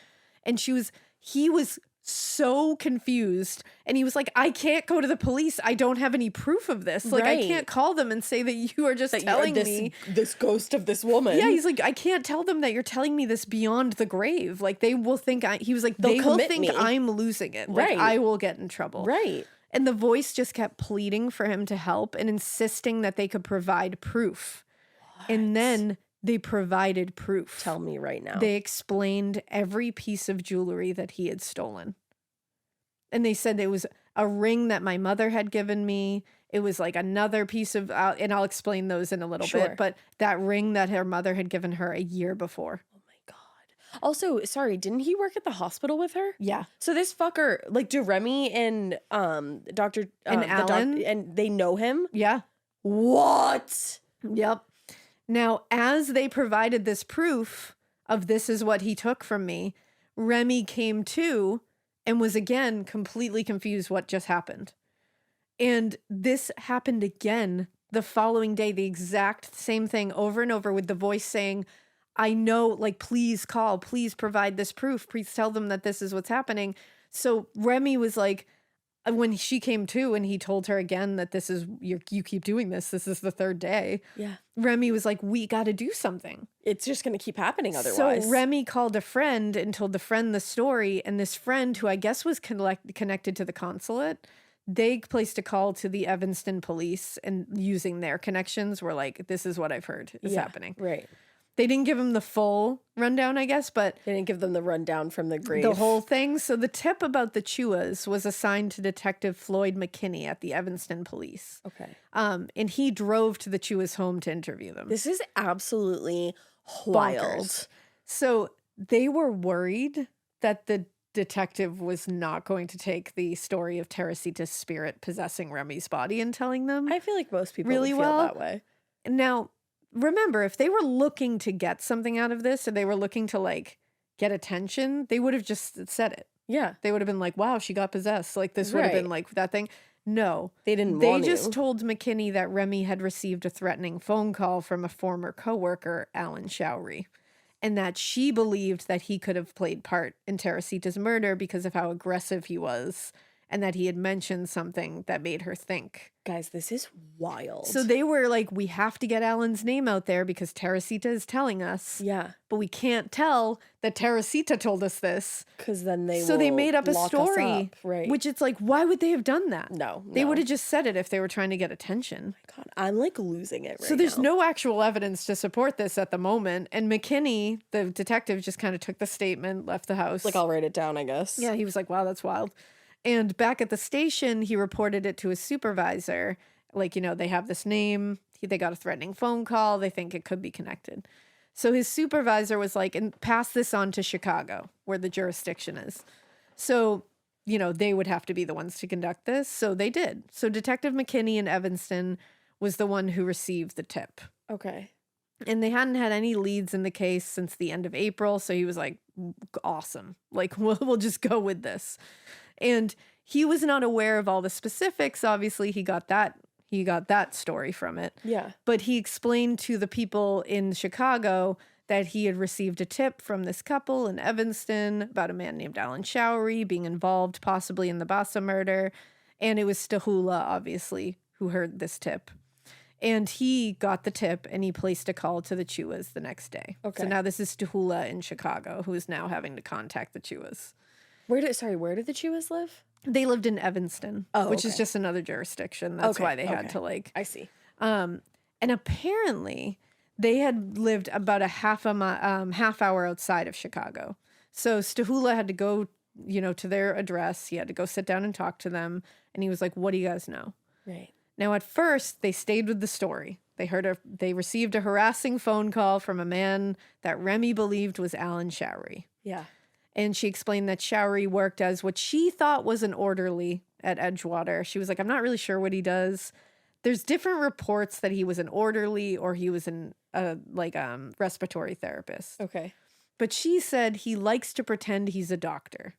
And he was so confused. And he was like, I can't go to the police. I don't have any proof of this. Like, I can't call them and say that you are just telling me. This ghost of this woman. Yeah, he's like, I can't tell them that you're telling me this beyond the grave. Like, they will think, he was like, They'll they will commit think me. I'm losing it. Like, Right. I will get in trouble. Right. And the voice just kept pleading for him to help and insisting that they could provide proof. And then they provided proof. Tell me right now. They explained every piece of jewelry that he had stolen. And they said it was a ring that my mother had given me. It was like another piece of, and I'll explain those in a little bit, but that ring that her mother had given her a year before. Oh my God. Also, sorry, didn't he work at the hospital with her? Yeah. So this fucker, like, do Remy and Dr. And Alan? And they know him? Yeah. What? Yep. Now, as they provided this proof of this is what he took from me, Remy came to and was again completely confused what just happened. And this happened again the following day, the exact same thing over and over with the voice saying, I know, like, please call, please provide this proof, please tell them that this is what's happening. So Remy was like, when she came to and he told her again that this is, you keep doing this is the third day. Yeah. Remy was like, we got to do something. It's just going to keep happening otherwise. So Remy called a friend and told the friend the story. And this friend, who I guess was connected to the consulate, they placed a call to the Evanston police, and using their connections were like, this is what I've heard is happening. Right. They didn't give him the full rundown, I guess, but They didn't give them the rundown from the grave. the whole thing. So the tip about the Chuas was assigned to Detective Floyd McKinney at the Evanston police. Okay. And he drove to the Chuas' home to interview them. This is absolutely wild. Bonkers. So they were worried that the detective was not going to take the story of Teresita's spirit possessing Remy's body and telling them. I feel like most people Really would feel well. that way. Now, remember, if they were looking to get something out of this, or they were looking to like get attention, they would have just said it. Yeah. They would have been like, wow, she got possessed. Like, this would have been Right. like that thing. No. They didn't They want just to. told McKinney that Remy had received a threatening phone call from a former coworker, Alan Showery, and that she believed that he could have played part in Teresita's murder because of how aggressive he was, and that he had mentioned something that made her think. Guys, this is wild. So they were like, we have to get Alan's name out there because Teresita is telling us. Yeah. But we can't tell that Teresita told us this. Because then they So they will made up a lock us story. up, right. Which it's like, why would they have done that? No. They would have just said it if they were trying to get attention. God, I'm like losing it right So there's now. no actual evidence to support this at the moment. And McKinney, the detective, just kind of took the statement, left the house. Like, I'll write it down, I guess. Yeah, he was like, wow, that's wild. And back at the station, he reported it to his supervisor. Like, you know, they have this name. They got a threatening phone call. They think it could be connected. So his supervisor was like, and pass this on to Chicago, where the jurisdiction is. So, you know, they would have to be the ones to conduct this. So they did. So Detective McKinney in Evanston was the one who received the tip. Okay. And they hadn't had any leads in the case since the end of April. So he was like, awesome. Like, we'll just go with this. And he was not aware of all the specifics. Obviously, he got that story from it. Yeah. But he explained to the people in Chicago that he had received a tip from this couple in Evanston about a man named Alan Showery being involved possibly in the Basa murder. And it was Stahula, obviously, who heard this tip. And he got the tip and he placed a call to the Chuas the next day. Okay. So now this is Stahula in Chicago, who is now having to contact the Chuas. Where did the Chuas live? They lived in Evanston, which is okay. just another jurisdiction. That's Okay, why they had okay. to like. I see. And apparently, they had lived about a half hour outside of Chicago. So Stahula had to go, you know, to their address. He had to go sit down and talk to them. And he was like, "What do you guys know?" Right. Now, at first, they stayed with the story. They received a harassing phone call from a man that Remy believed was Alan Showery. Yeah. And she explained that Showery worked as what she thought was an orderly at Edgewater. She was like, I'm not really sure what he does. There's different reports that he was an orderly or he was a respiratory therapist. Okay. But she said he likes to pretend he's a doctor.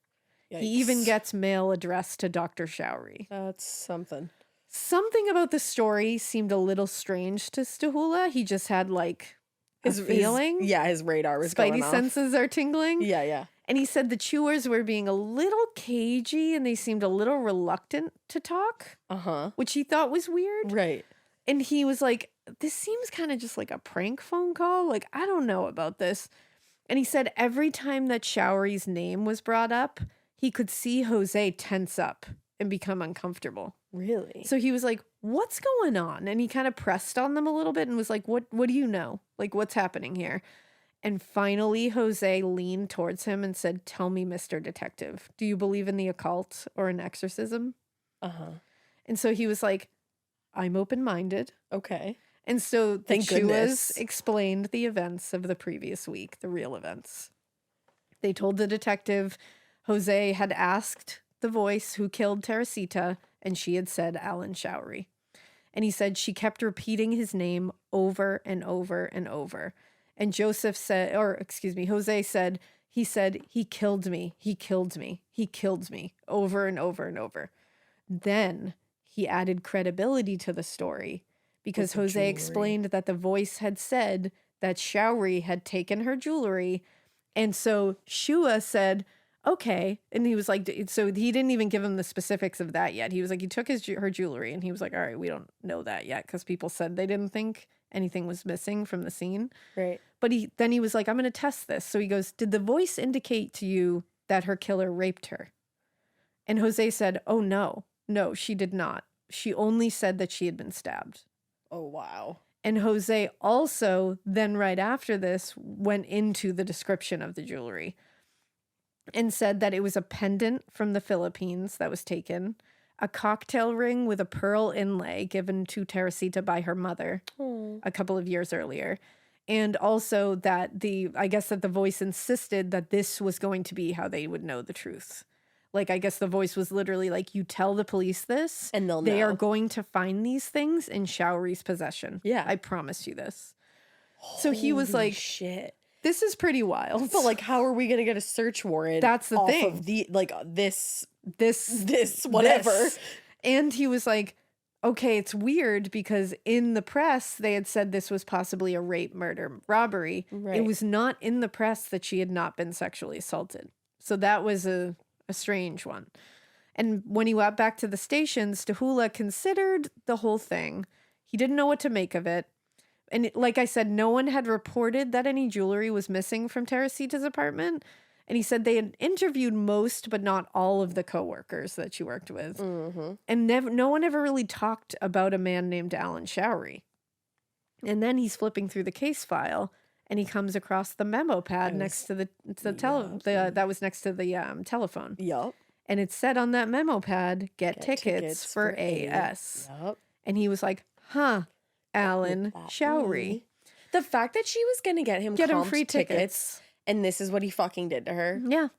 Yikes. He even gets mail addressed to Dr. Showery. That's something. Something about the story seemed a little strange to Stahula. He just had like his feeling. His radar was going Spidey off. senses are tingling. Yeah, yeah. And he said the chewers were being a little cagey and they seemed a little reluctant to talk, Uh-huh. which he thought was weird. Right. And he was like, this seems kind of just like a prank phone call. Like, I don't know about this. And he said every time that Showery's name was brought up, he could see Jose tense up and become uncomfortable. Really? So he was like, what's going on? And he kind of pressed on them a little bit and was like, what do you know? Like, what's happening here? And finally, Jose leaned towards him and said, tell me, Mr. Detective, do you believe in the occult or an exorcism? Uh-huh. And so he was like, I'm open-minded. Okay. And so the Thank goodness. Chuas explained the events of the previous week, the real events. They told the detective Jose had asked the voice who killed Teresita, and she had said Alan Showery. And he said she kept repeating his name over and over and over. And Jose said, he killed me, he killed me, he killed me, over and over and over. Then he added credibility to the story because With the Jose jewelry. explained that the voice had said that Showery had taken her jewelry. And so Shua said, okay. And he was like, so he didn't even give him the specifics of that yet. He was like, he took her jewelry and he was like, all right, we don't know that yet because people said they didn't think anything was missing from the scene. Right. But then he was like, I'm going to test this. So he goes, did the voice indicate to you that her killer raped her? And Jose said, oh, no, she did not. She only said that she had been stabbed. Oh, wow. And Jose also then right after this went into the description of the jewelry and said that it was a pendant from the Philippines that was taken, a cocktail ring with a pearl inlay given to Teresita by her mother a couple of years earlier. And also that I guess that the voice insisted that this was going to be how they would know the truth. Like, I guess the voice was literally like, you tell the police this, And they'll they know. are going to find these things in Showery's possession. Yeah. I promise you this. So he was Holy like, shit. This is pretty wild. But like, how are we gonna get a search warrant? That's the off thing. Of the like this This whatever. this. And he was like, okay, it's weird because in the press they had said this was possibly a rape, murder, robbery. Right. It was not in the press that she had not been sexually assaulted. So that was a strange one. And when he went back to the station, Stahula considered the whole thing. He didn't know what to make of it. And like I said, no one had reported that any jewelry was missing from Teresita's apartment. And he said they had interviewed most, but not all of the coworkers that she worked with. Mm-hmm. And no one ever really talked about a man named Alan Showery. And then he's flipping through the case file, and he comes across the memo pad next to that was next to the telephone. Yup. And it said on that memo pad, get tickets for AS. Yup. And he was like, huh, Alan Showery. The fact that she was gonna get him free tickets, and this is what he fucking did to her. Yeah.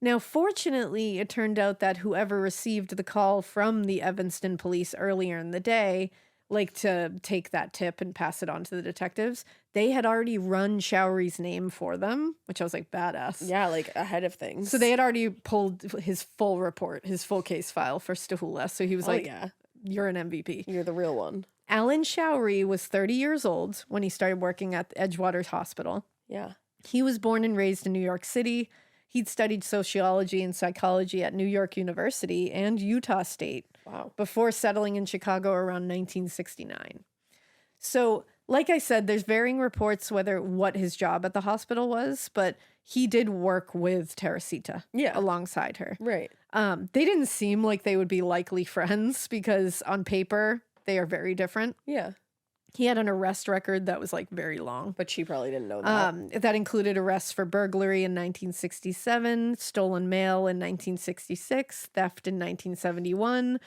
Now, fortunately, it turned out that whoever received the call from the Evanston police earlier in the day, like to take that tip and pass it on to the detectives, they had already run Showery's name for them, which I was like, badass. Yeah, like ahead of things. So they had already pulled his full report, his full case file for Stahula. So he was like, yeah, you're an MVP. you're the real one. Alan Showery was 30 years old when he started working at Edgewater Hospital. Yeah. He was born and raised in New York City. He'd studied sociology and psychology at New York University and Utah State. Wow. Before settling in Chicago around 1969. So, like I said, there's varying reports what his job at the hospital was, but he did work with Teresita alongside her. Right. They didn't seem like they would be likely friends because on paper, they are very different. Yeah. He had an arrest record that was like very long. But she probably didn't know that. That included arrests for burglary in 1967, stolen mail in 1966, theft in 1971,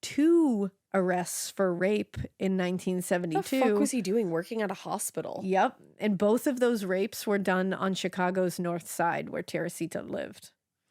2 arrests for rape in 1972. What the fuck was he doing working at a hospital? Yep. And both of those rapes were done on Chicago's north side where Teresita lived.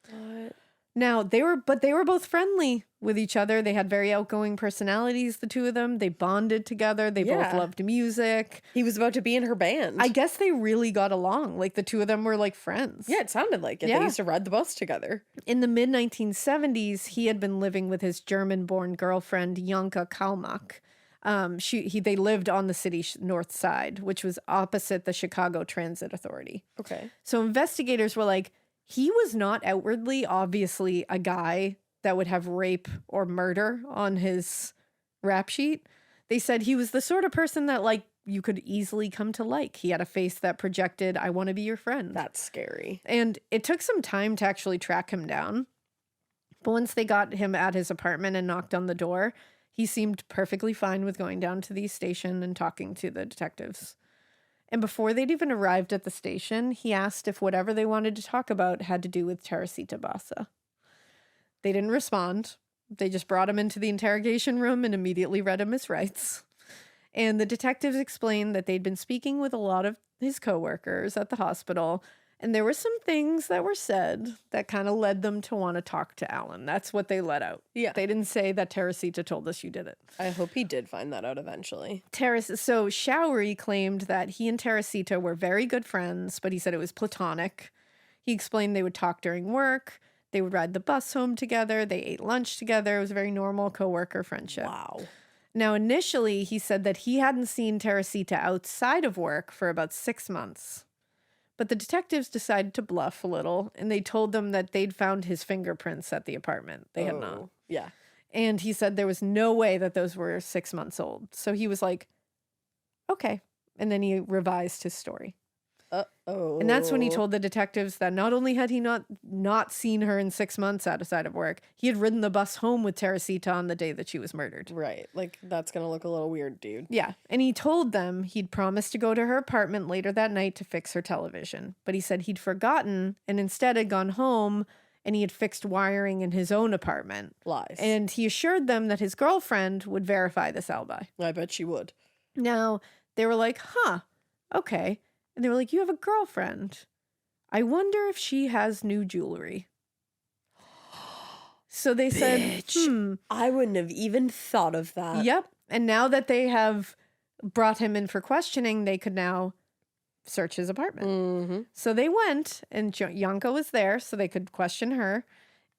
What? Now, they were both friendly with each other. They had very outgoing personalities, the two of them. They bonded together. They both loved music. He was about to be in her band. I guess they really got along. Like, the two of them were like friends. Yeah, it sounded like it. Yeah. They used to ride the bus together. In the mid-1970s, he had been living with his German-born girlfriend, Janka Kalmach. They lived on the city's north side, which was opposite the Chicago Transit Authority. Okay. So investigators were like, he was not outwardly, obviously, a guy that would have rape or murder on his rap sheet. They said he was the sort of person that, like, you could easily come to like. He had a face that projected, I want to be your friend. That's scary. And it took some time to actually track him down. But once they got him at his apartment and knocked on the door, he seemed perfectly fine with going down to the station and talking to the detectives. And before they'd even arrived at the station, he asked if whatever they wanted to talk about had to do with Teresita Basa. They didn't respond. They just brought him into the interrogation room and immediately read him his rights. And the detectives explained that they'd been speaking with a lot of his coworkers at the hospital, and there were some things that were said that kind of led them to want to talk to Alan. That's what they let out. Yeah. They didn't say that Teresita told us you did it. I hope he did find that out eventually. So Showery claimed that he and Teresita were very good friends, but he said it was platonic. He explained they would talk during work. They would ride the bus home together. They ate lunch together. It was a very normal coworker friendship. Wow. Now, initially, he said that he hadn't seen Teresita outside of work for about 6 months. But the detectives decided to bluff a little, and they told them that they'd found his fingerprints at the apartment. They had not. Yeah. And he said there was no way that those were 6 months old. So he was like, okay. And then he revised his story. Uh-oh. And that's when he told the detectives that not only had he not seen her in 6 months outside of work, he had ridden the bus home with Teresita on the day that she was murdered. Right. Like, that's going to look a little weird, dude. Yeah. And he told them he'd promised to go to her apartment later that night to fix her television. But he said he'd forgotten and instead had gone home and he had fixed wiring in his own apartment. Lies. And he assured them that his girlfriend would verify this alibi. I bet she would. Now, they were like, huh, okay. And they were like, you have a girlfriend. I wonder if she has new jewelry. So they said, I wouldn't have even thought of that. Yep. And now that they have brought him in for questioning, they could now search his apartment. Mm-hmm. So they went, and Yanka was there so they could question her.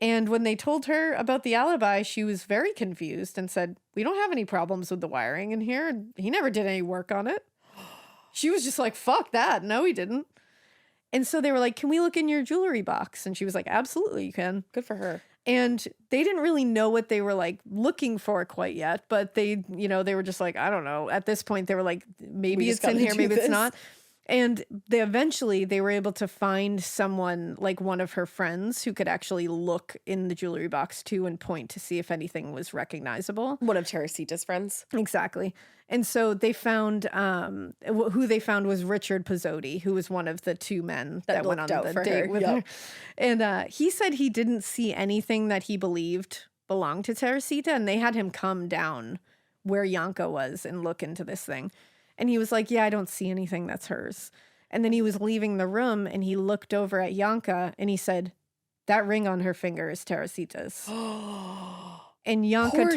And when they told her about the alibi, she was very confused and said, we don't have any problems with the wiring in here. And he never did any work on it. She was just like, fuck that. No, he didn't. And so they were like, can we look in your jewelry box? And she was like, absolutely, you can. Good for her. And they didn't really know what they were like looking for quite yet, but they, they were just like, I don't know. At this point, they were like, maybe it's in here, maybe it's not. And they were able to find someone, like one of her friends, who could actually look in the jewelry box too and point to see if anything was recognizable. One of Teresita's friends. Exactly. And so they found, who they found was Richard Pizzotti, who was one of the two men that went on the date with her. And he said he didn't see anything that he believed belonged to Teresita, and they had him come down where Yanka was and look into this thing. And he was like, yeah, I don't see anything that's hers. And then he was leaving the room and he looked over at Yanka and he said, that ring on her finger is Teresita's. And Yanka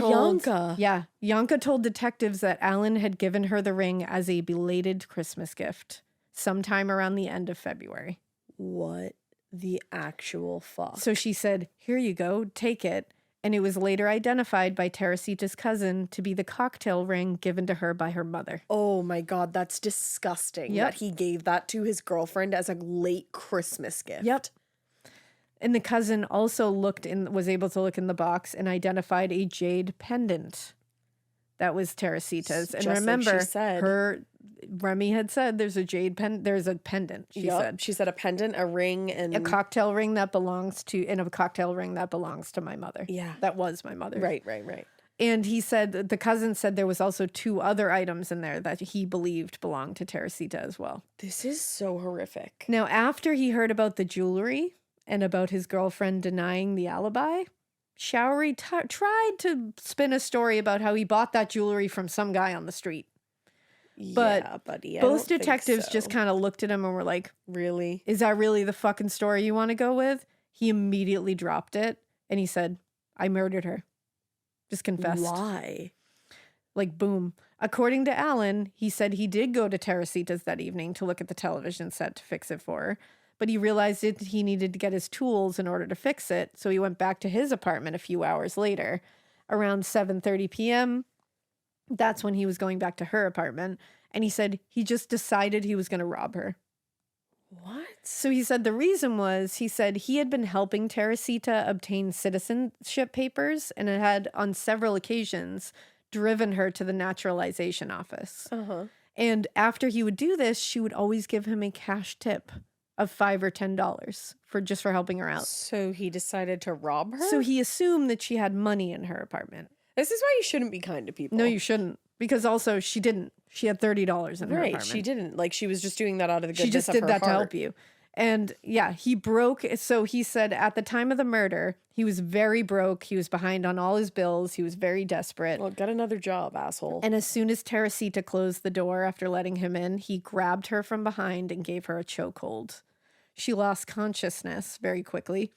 told detectives that Alan had given her the ring as a belated Christmas gift sometime around the end of February. What the actual fuck? So she said, here you go, take it. And it was later identified by Teresita's cousin to be the cocktail ring given to her by her mother. Oh my God, that's disgusting. Yep. That he gave that to his girlfriend as a late Christmas gift. Yep. And the cousin also was able to look in the box and identified a jade pendant that was Teresita's. And Just remember, like she said. Remy had said there's a there's a pendant, she said. She said a pendant, a ring, and a cocktail ring that belongs to my mother. Yeah. That was my mother. Right. And he said, the cousin said there was also 2 other items in there that he believed belonged to Teresita as well. This is so horrific. Now, after he heard about the jewelry and about his girlfriend denying the alibi, Showery tried to spin a story about how he bought that jewelry from some guy on the street. But yeah, buddy, both detectives just kind of looked at him and were like, really? Is that really the fucking story you want to go with? He immediately dropped it and he said, I murdered her. Just confessed. Why? Like, boom. According to Alan, he said he did go to Teresita's that evening to look at the television set to fix it for her, but he realized he needed to get his tools in order to fix it, so he went back to his apartment a few hours later. Around 7:30 p.m., that's when he was going back to her apartment, and he said he just decided he was going to rob her. What? So he said the reason was, he said he had been helping Teresita obtain citizenship papers and had on several occasions driven her to the naturalization office. Uh-huh. And after he would do this, she would always give him a cash tip of $5 or $10 for helping her out. So he decided to rob her? So he assumed that she had money in her apartment. This is why you shouldn't be kind to people. No, you shouldn't. Because also she didn't. She had $30 in her apartment. She didn't. Like, she was just doing that out of the goodness She just of did her that to heart. help you. And yeah, he broke. So he said at the time of the murder, he was very broke. He was behind on all his bills. He was very desperate. Well, get another job, asshole. And as soon as Teresita closed the door after letting him in, he grabbed her from behind and gave her a chokehold. She lost consciousness very quickly.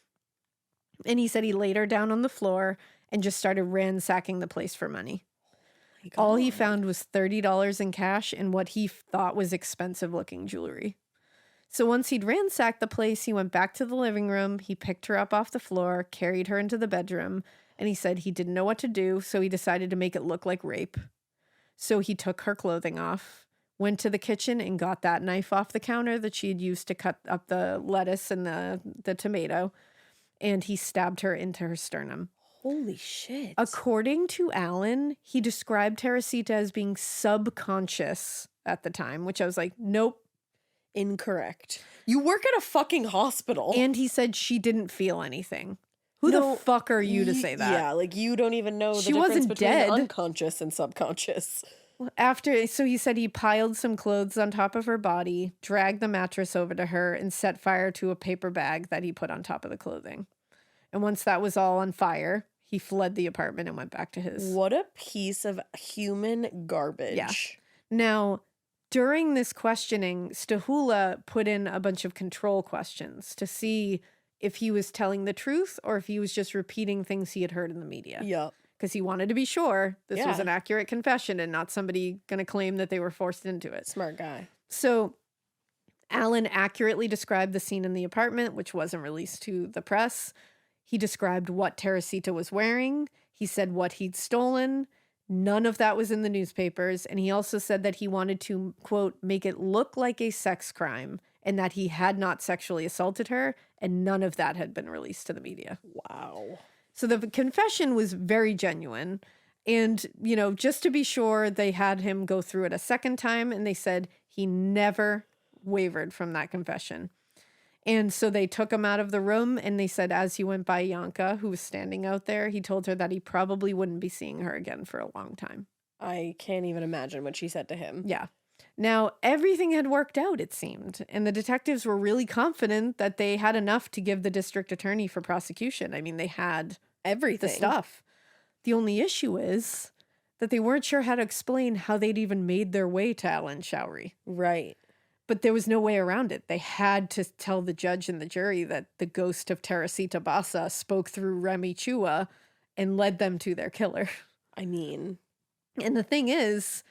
And he said he laid her down on the floor and just started ransacking the place for money. All he found was $30 in cash and what he thought was expensive looking jewelry. So once he'd ransacked the place, he went back to the living room. He picked her up off the floor, carried her into the bedroom, and he said he didn't know what to do, so he decided to make it look like rape. So he took her clothing off, went to the kitchen and got that knife off the counter that she had used to cut up the lettuce and the tomato, and he stabbed her into her sternum. Holy shit. According to Alan, he described Teresita as being subconscious at the time, which I was like, nope. Incorrect. You work at a fucking hospital. And he said she didn't feel anything. Who the fuck are you to say that? Yeah, like you don't even know the She difference wasn't between dead. unconscious and subconscious. So he said he piled some clothes on top of her body, dragged the mattress over to her, and set fire to a paper bag that he put on top of the clothing. And once that was all on fire, he fled the apartment and went back to his. What a piece of human garbage. Yeah. Now, during this questioning, Stahula put in a bunch of control questions to see if he was telling the truth or if he was just repeating things he had heard in the media. Yep. Because he wanted to be sure this was an accurate confession and not somebody going to claim that they were forced into it. Smart guy. So Alan accurately described the scene in the apartment, which wasn't released to the press. He described what Teresita was wearing. He said what he'd stolen. None of that was in the newspapers. And he also said that he wanted to, quote, make it look like a sex crime and that he had not sexually assaulted her. And none of that had been released to the media. Wow. So the confession was very genuine. And, you know, just to be sure, they had him go through it a second time. And they said he never wavered from that confession. And so they took him out of the room and they said as he went by Yanka, who was standing out there, he told her that he probably wouldn't be seeing her again for a long time. I can't even imagine what she said to him. Yeah. Now, everything had worked out, it seemed, and the detectives were really confident that they had enough to give the district attorney for prosecution. I mean, they had Everything. the stuff. The only issue is that they weren't sure how to explain how they'd even made their way to Alan Showery. Right. But there was no way around it. They had to tell the judge and the jury that the ghost of Teresita Basa spoke through Remy Chua and led them to their killer. I mean. And the thing is,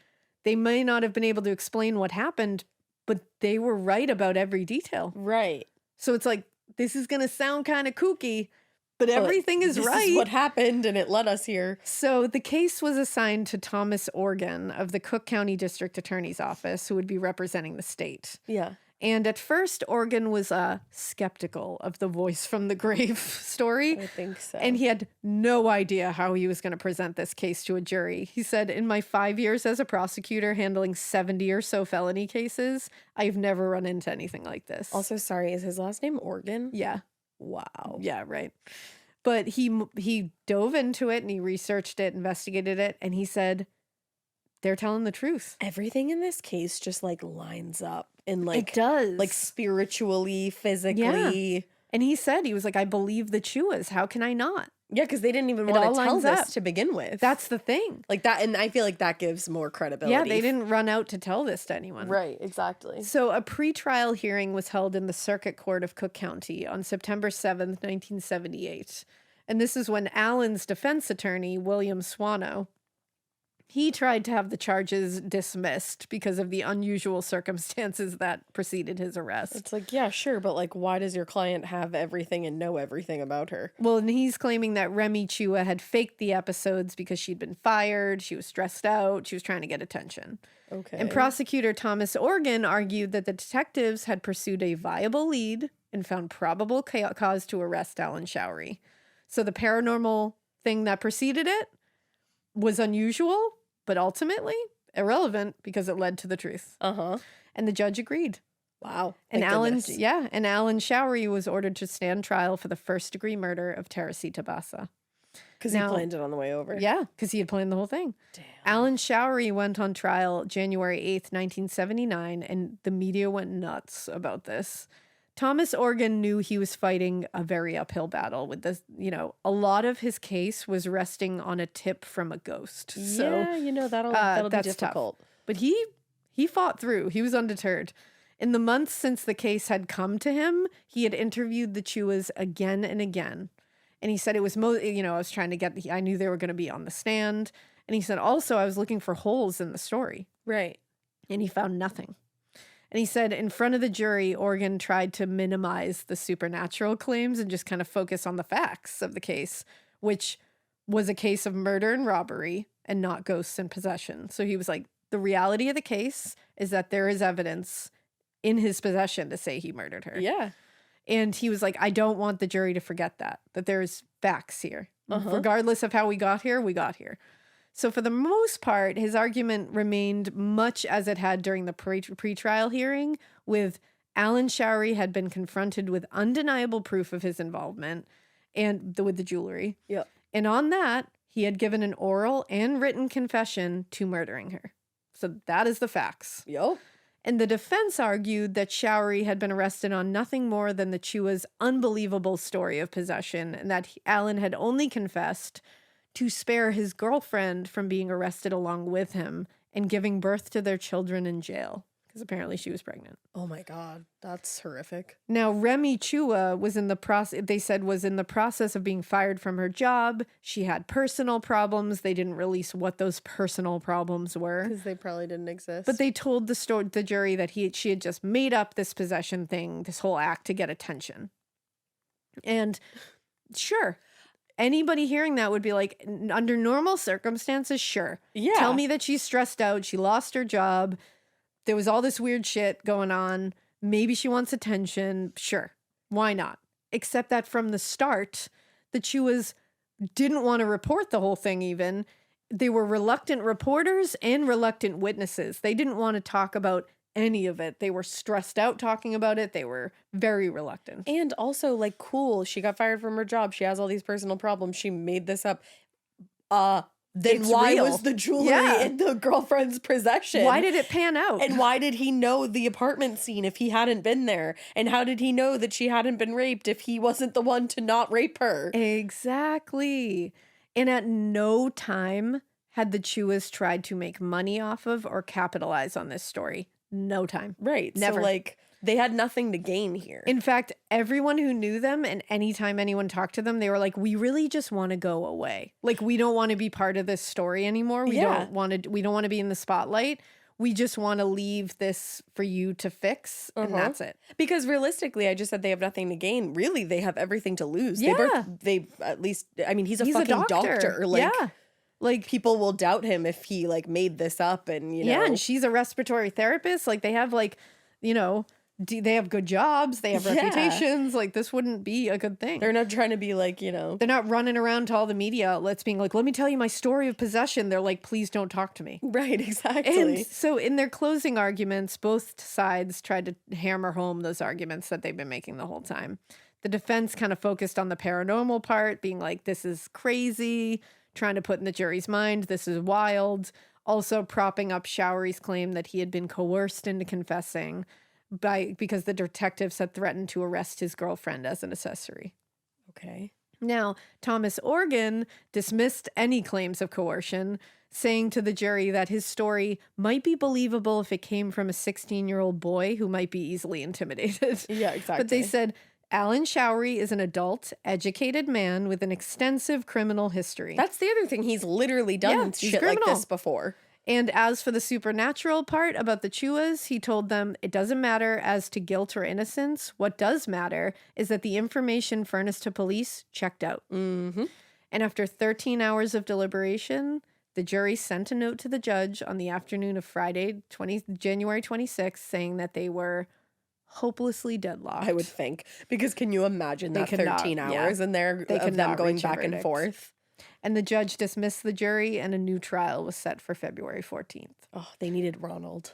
they may not have been able to explain what happened, but they were right about every detail. Right. So it's like, this is going to sound kind of kooky, but everything is this right. Is what happened and it led us here. So the case was assigned to Thomas Organ of the Cook County District Attorney's Office, who would be representing the state. Yeah. And at first, Organ was skeptical of the voice from the grave story. I think so. And he had no idea how he was going to present this case to a jury. He said, in my 5 years as a prosecutor handling 70 or so felony cases, I've never run into anything like this. Also, sorry, is his last name Organ? Yeah. Wow. Yeah, right. But he dove into it and he researched it, investigated it, and he said, they're telling the truth. Everything in this case just like lines up in like it does. like spiritually, physically. Yeah. And he said, he was like, I believe the Chuas. How can I not? Yeah, because they didn't even It want all to tell lines this up. to begin with. That's the thing. like that, and I feel like that gives more credibility. Yeah, they didn't run out to tell this to anyone. Right, exactly. So a pretrial hearing was held in the Circuit Court of Cook County on September 7th, 1978. And this is when Alan's defense attorney, William Swano, he tried to have the charges dismissed because of the unusual circumstances that preceded his arrest. It's like, yeah, sure, but like, why does your client have everything and know everything about her? Well, and he's claiming that Remy Chua had faked the episodes because she'd been fired, she was stressed out, she was trying to get attention. Okay. And prosecutor Thomas Organ argued that the detectives had pursued a viable lead and found probable cause to arrest Alan Showery. So the paranormal thing that preceded it was unusual, but ultimately irrelevant because it led to the truth. Uh-huh. And the judge agreed. Wow. And Thank goodness. Alan Showery was ordered to stand trial for the first-degree murder of Teresita Basa. Because he Now- planned it on the way over. Yeah, because he had planned the whole thing. Damn. Alan Showery went on trial January 8th, 1979, and the media went nuts about this. Thomas Organ knew he was fighting a very uphill battle with this. You know, a lot of his case was resting on a tip from a ghost. So, Yeah, you know, that'll be that's tough. difficult. but he fought through. He was undeterred. In the months since the case had come to him, he had interviewed the Chuas again and again. And he said it was, I was trying to I knew they were going to be on the stand. And he said, also, I was looking for holes in the story. Right. And he found nothing. And he said in front of the jury, Organ tried to minimize the supernatural claims and just kind of focus on the facts of the case, which was a case of murder and robbery and not ghosts and possession. So he was like, the reality of the case is that there is evidence in his possession to say he murdered her. Yeah. And he was like, I don't want the jury to forget that there's facts here. Uh-huh. Regardless of how we got here, we got here. So for the most part, his argument remained much as it had during the pre-trial hearing, with Alan Showery had been confronted with undeniable proof of his involvement and with the jewelry. Yeah. And on that, he had given an oral and written confession to murdering her. So that is the facts. Yo. And the defense argued that Showery had been arrested on nothing more than the Chua's unbelievable story of possession, and that Alan had only confessed to spare his girlfriend from being arrested along with him and giving birth to their children in jail. because apparently she was pregnant. Oh my God. That's horrific. Now, Remy Chua was in the process, they said was in the process of being fired from her job. She had personal problems. They didn't release what those personal problems were. Because they probably didn't exist. But they told the jury that she had just made up this possession thing, this whole act to get attention. And sure, anybody hearing that would be like, under normal circumstances, sure. Yeah. Tell me that she's stressed out. She lost her job. There was all this weird shit going on. Maybe she wants attention. Sure. Why not? Except that from the start, the Chuas didn't want to report the whole thing even. They were reluctant reporters and reluctant witnesses. They didn't want to talk about any of it. They were stressed out talking about it. They were very reluctant. And also, like, cool, she got fired from her job. She has all these personal problems. She made this up. Then It's why real. was the jewelry Yeah. in the girlfriend's possession? Why did it pan out? And why did he know the apartment scene if he hadn't been there? And how did he know that she hadn't been raped if he wasn't the one to not rape her? Exactly. And at no time had the Chuas tried to make money off of or capitalize on this story. No time. Right. Never. So, like, they had nothing to gain here. In fact, everyone who knew them and anytime anyone talked to them, they were like, we really just want to go away. Like, we don't want to be part of this story anymore. We don't want to be in the spotlight. We just want to leave this for you to fix. And that's it. Because realistically, I just said they have nothing to gain. Really, they have everything to lose. Yeah. They at least, I mean, he's a He's fucking a doctor. Like, yeah. Like, people will doubt him if he, like, made this up and, you know. yeah, and she's a respiratory therapist. Like, they have, like, you know, they have good jobs. They have Yeah. reputations. Like, this wouldn't be a good thing. They're not trying to be like, you know. They're not running around to all the media outlets being like, let me tell you my story of possession. They're like, please don't talk to me. Right, exactly. And so in their closing arguments, both sides tried to hammer home those arguments that they've been making the whole time. The defense kind of focused on the paranormal part, being like, this is crazy, trying to put in the jury's mind, this is wild. Also propping up Showery's claim that he had been coerced into confessing because the detectives had threatened to arrest his girlfriend as an accessory. Okay. Now, Thomas Organ dismissed any claims of coercion, saying to the jury that his story might be believable if it came from a 16-year-old boy who might be easily intimidated. Yeah, exactly. But they said, Alan Showery is an adult, educated man with an extensive criminal history. That's the other thing. He's literally done Yeah, he's shit like criminal. this before. And as for the supernatural part about the Chuas, he told them it doesn't matter as to guilt or innocence. What does matter is that the information furnished to police checked out. Mm-hmm. And after 13 hours of deliberation, the jury sent a note to the judge on the afternoon of Friday, January 26th, saying that they were hopelessly deadlocked. I would think. Because can you imagine They that could not, 13 yeah. hours and they're They of could them not going reach a back and verdict. forth? And the judge dismissed the jury and a new trial was set for February 14th. Oh, they needed Ronald.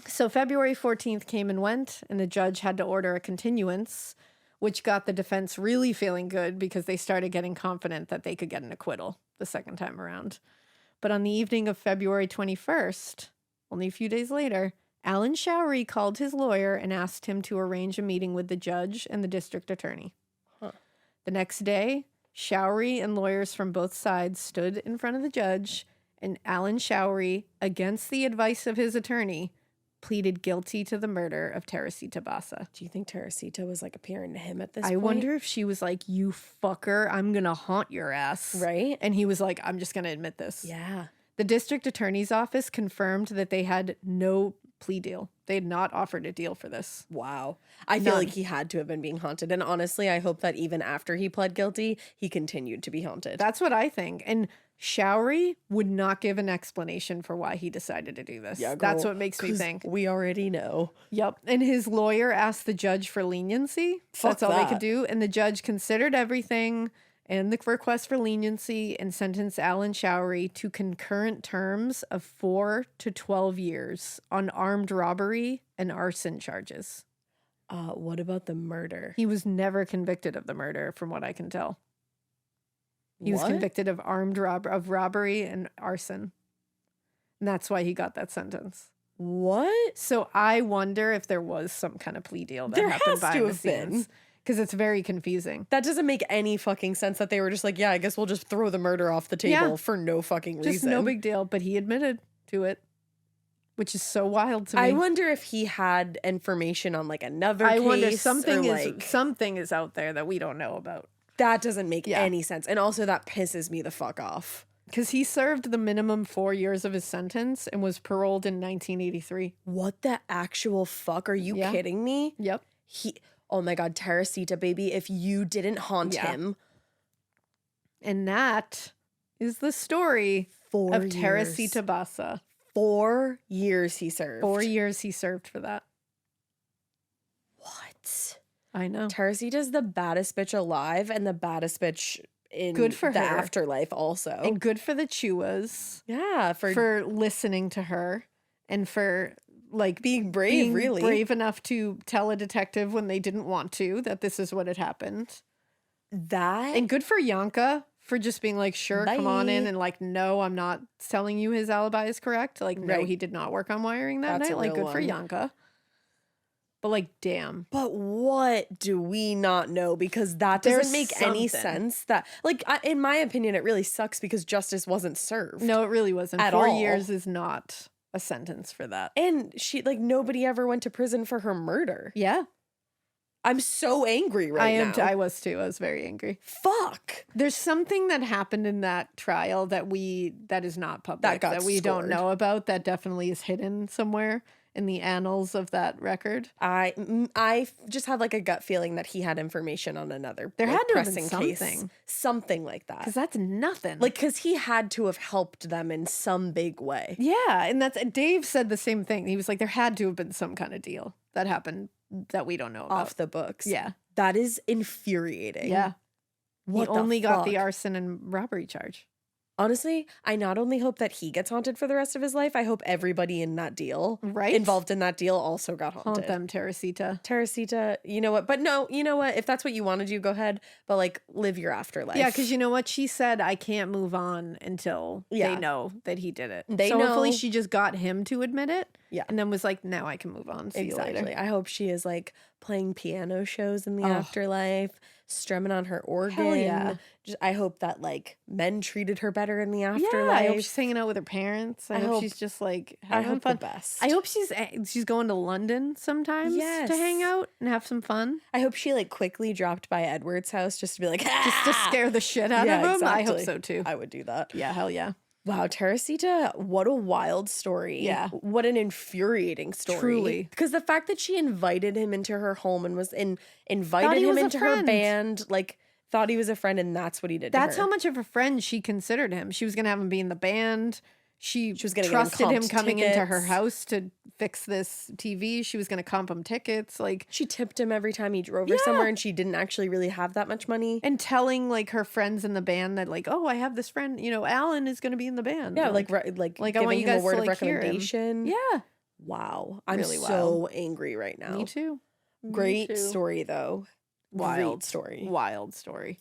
So February 14th came and went, and the judge had to order a continuance, which got the defense really feeling good because they started getting confident that they could get an acquittal the second time around. But on the evening of February 21st, only a few days later, Alan Showery called his lawyer and asked him to arrange a meeting with the judge and the district attorney. Huh. The next day, Showery and lawyers from both sides stood in front of the judge, and Alan Showery, against the advice of his attorney, pleaded guilty to the murder of Teresita Basa. Do you think Teresita was like appearing to him at this point? I wonder if she was like, you fucker, I'm going to haunt your ass. Right? And he was like, I'm just going to admit this. Yeah. The district attorney's office confirmed that they had no plea deal. They had not offered a deal for this. Wow. I feel None. like he had to have been being haunted. And honestly, I hope that even after he pled guilty, he continued to be haunted. That's what I think. And Showery would not give an explanation for why he decided to do this. Yeah, That's girl, what makes me 'cause think. we already know. Yep. And his lawyer asked the judge for leniency. Fuck That's all they that. could do. And the judge considered everything and the request for leniency and sentenced Alan Showery to concurrent terms of 4 to 12 years on armed robbery and arson charges. What about the murder? He was never convicted of the murder, from what I can tell. He was What? convicted of robbery and arson. And that's why he got that sentence. What? So I wonder if there was some kind of plea deal that There happened has to behind the have been. scenes. Because it's very confusing. That doesn't make any fucking sense that they were just like, yeah, I guess we'll just throw the murder off the table Yeah. for no fucking Just reason. no big deal. But he admitted to it. which is so wild to me. I wonder if he had information on like another I case. wonder something or, is like, something is out there that we don't know about. that doesn't make Yeah. any sense. And also that pisses me the fuck off. Because he served the minimum 4 years of his sentence and was paroled in 1983. What the actual fuck? Are you Yeah. kidding me? Yep. Oh my God, Teresita, baby, if you didn't haunt Yeah. him. And that is the story 4 of years. Teresita Basa. 4 years he served. 4 years he served for that. What? I know. Teresita's the baddest bitch alive and the baddest bitch in Good for the her. afterlife also. And good for the Chuas yeah, for listening to her and for like being brave, being really. brave enough to tell a detective when they didn't want to that this is what had happened. That And good for Yanka for just being like, sure, come on in, Bye. and like, no, I'm not telling you his alibi is correct. Like, no, Right. he did not work on wiring that That's night. a Like, real good for one. Yanka. But like, damn. But what do we not know? Because that There's doesn't make any something. sense. That, like, in my opinion, it really sucks because justice wasn't served. No, it really wasn't. At 4 all. years is not a sentence for that. And she, like, nobody ever went to prison for her murder. Yeah. I'm so angry right now. I was too. I was very angry. Fuck. There's something that happened in that trial that is not public, That got we don't scored. know about, that definitely is hidden somewhere in the annals of that record. I just have like a gut feeling that he had information on another There like, had to have been pressing case. something. Something like that. Because that's nothing. Like, because he had to have helped them in some big way. yeah, and that's Dave said the same thing. He was like, there had to have been some kind of deal that happened that we don't know about. Off the books. Yeah. That is infuriating. Yeah. What he the only got the fuck? arson and robbery charge. Honestly, I not only hope that he gets haunted for the rest of his life, I hope everybody in that deal, Right? involved in that deal, also got haunted. Haunt them, Teresita. Teresita, you know what? But no, you know what? If that's what you want to do, go ahead. But like, live your afterlife. Yeah, because you know what? She said, I can't move on until Yeah. they know that he did it. They so hopefully know- she just got him to admit it. Yeah. And then was like, now I can move on. See you Exactly. later. I hope she is like playing piano shows in the Oh. afterlife, strumming on her organ. Hell yeah. Just, I hope that like men treated her better in the Yeah, afterlife. I hope she's hanging out with her parents. I hope hope- she's just like I having hope fun. the best. I hope she's going to London sometimes Yes. to hang out and have some fun. I hope she like quickly dropped by Edward's house just to be like, Just to scare the shit out Yeah, of him. I hope exactly. so too. I would do that. Yeah, hell yeah. Wow, Teresita, what a wild story. Yeah. What an infuriating story. Truly. Because the fact that she invited him into her home and invited he him was a into her friend. band, like thought he was a friend, and that's what he did That's to her. how much of a friend she considered him. She was gonna have him be in the band. She was gonna get him trusted him comped coming into her tickets. house to fix this TV. She was gonna comp him tickets, like, She tipped him every time he drove her somewhere, and she didn't actually really have that much money. and telling like her friends in the band that like, oh, I have this friend, Alan is gonna be in the band. Yeah, like like I giving want you him guys a word to of like hear him. recommendation. Yeah, Wow, I'm Really so angry right now. me too. Me Great too. story though. Wild Great story. Wild story.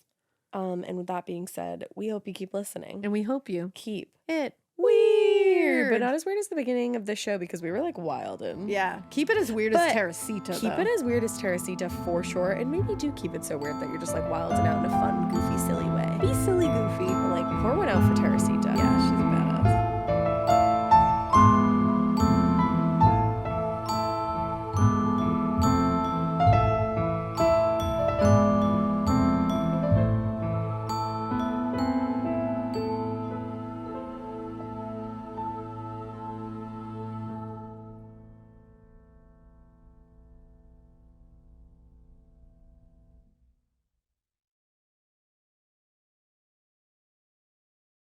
And with that being said, we hope you keep listening. And we hope you Keep it weird, but not as weird as the beginning of the show because we were like wild and Yeah, keep it as weird But as Teresita. keep though. it as weird as Teresita for sure, and maybe do keep it so weird that you're just like wilding out in a fun, goofy, silly way. Be silly, goofy. Like pour one out for Teresita. Yeah, she's a badass.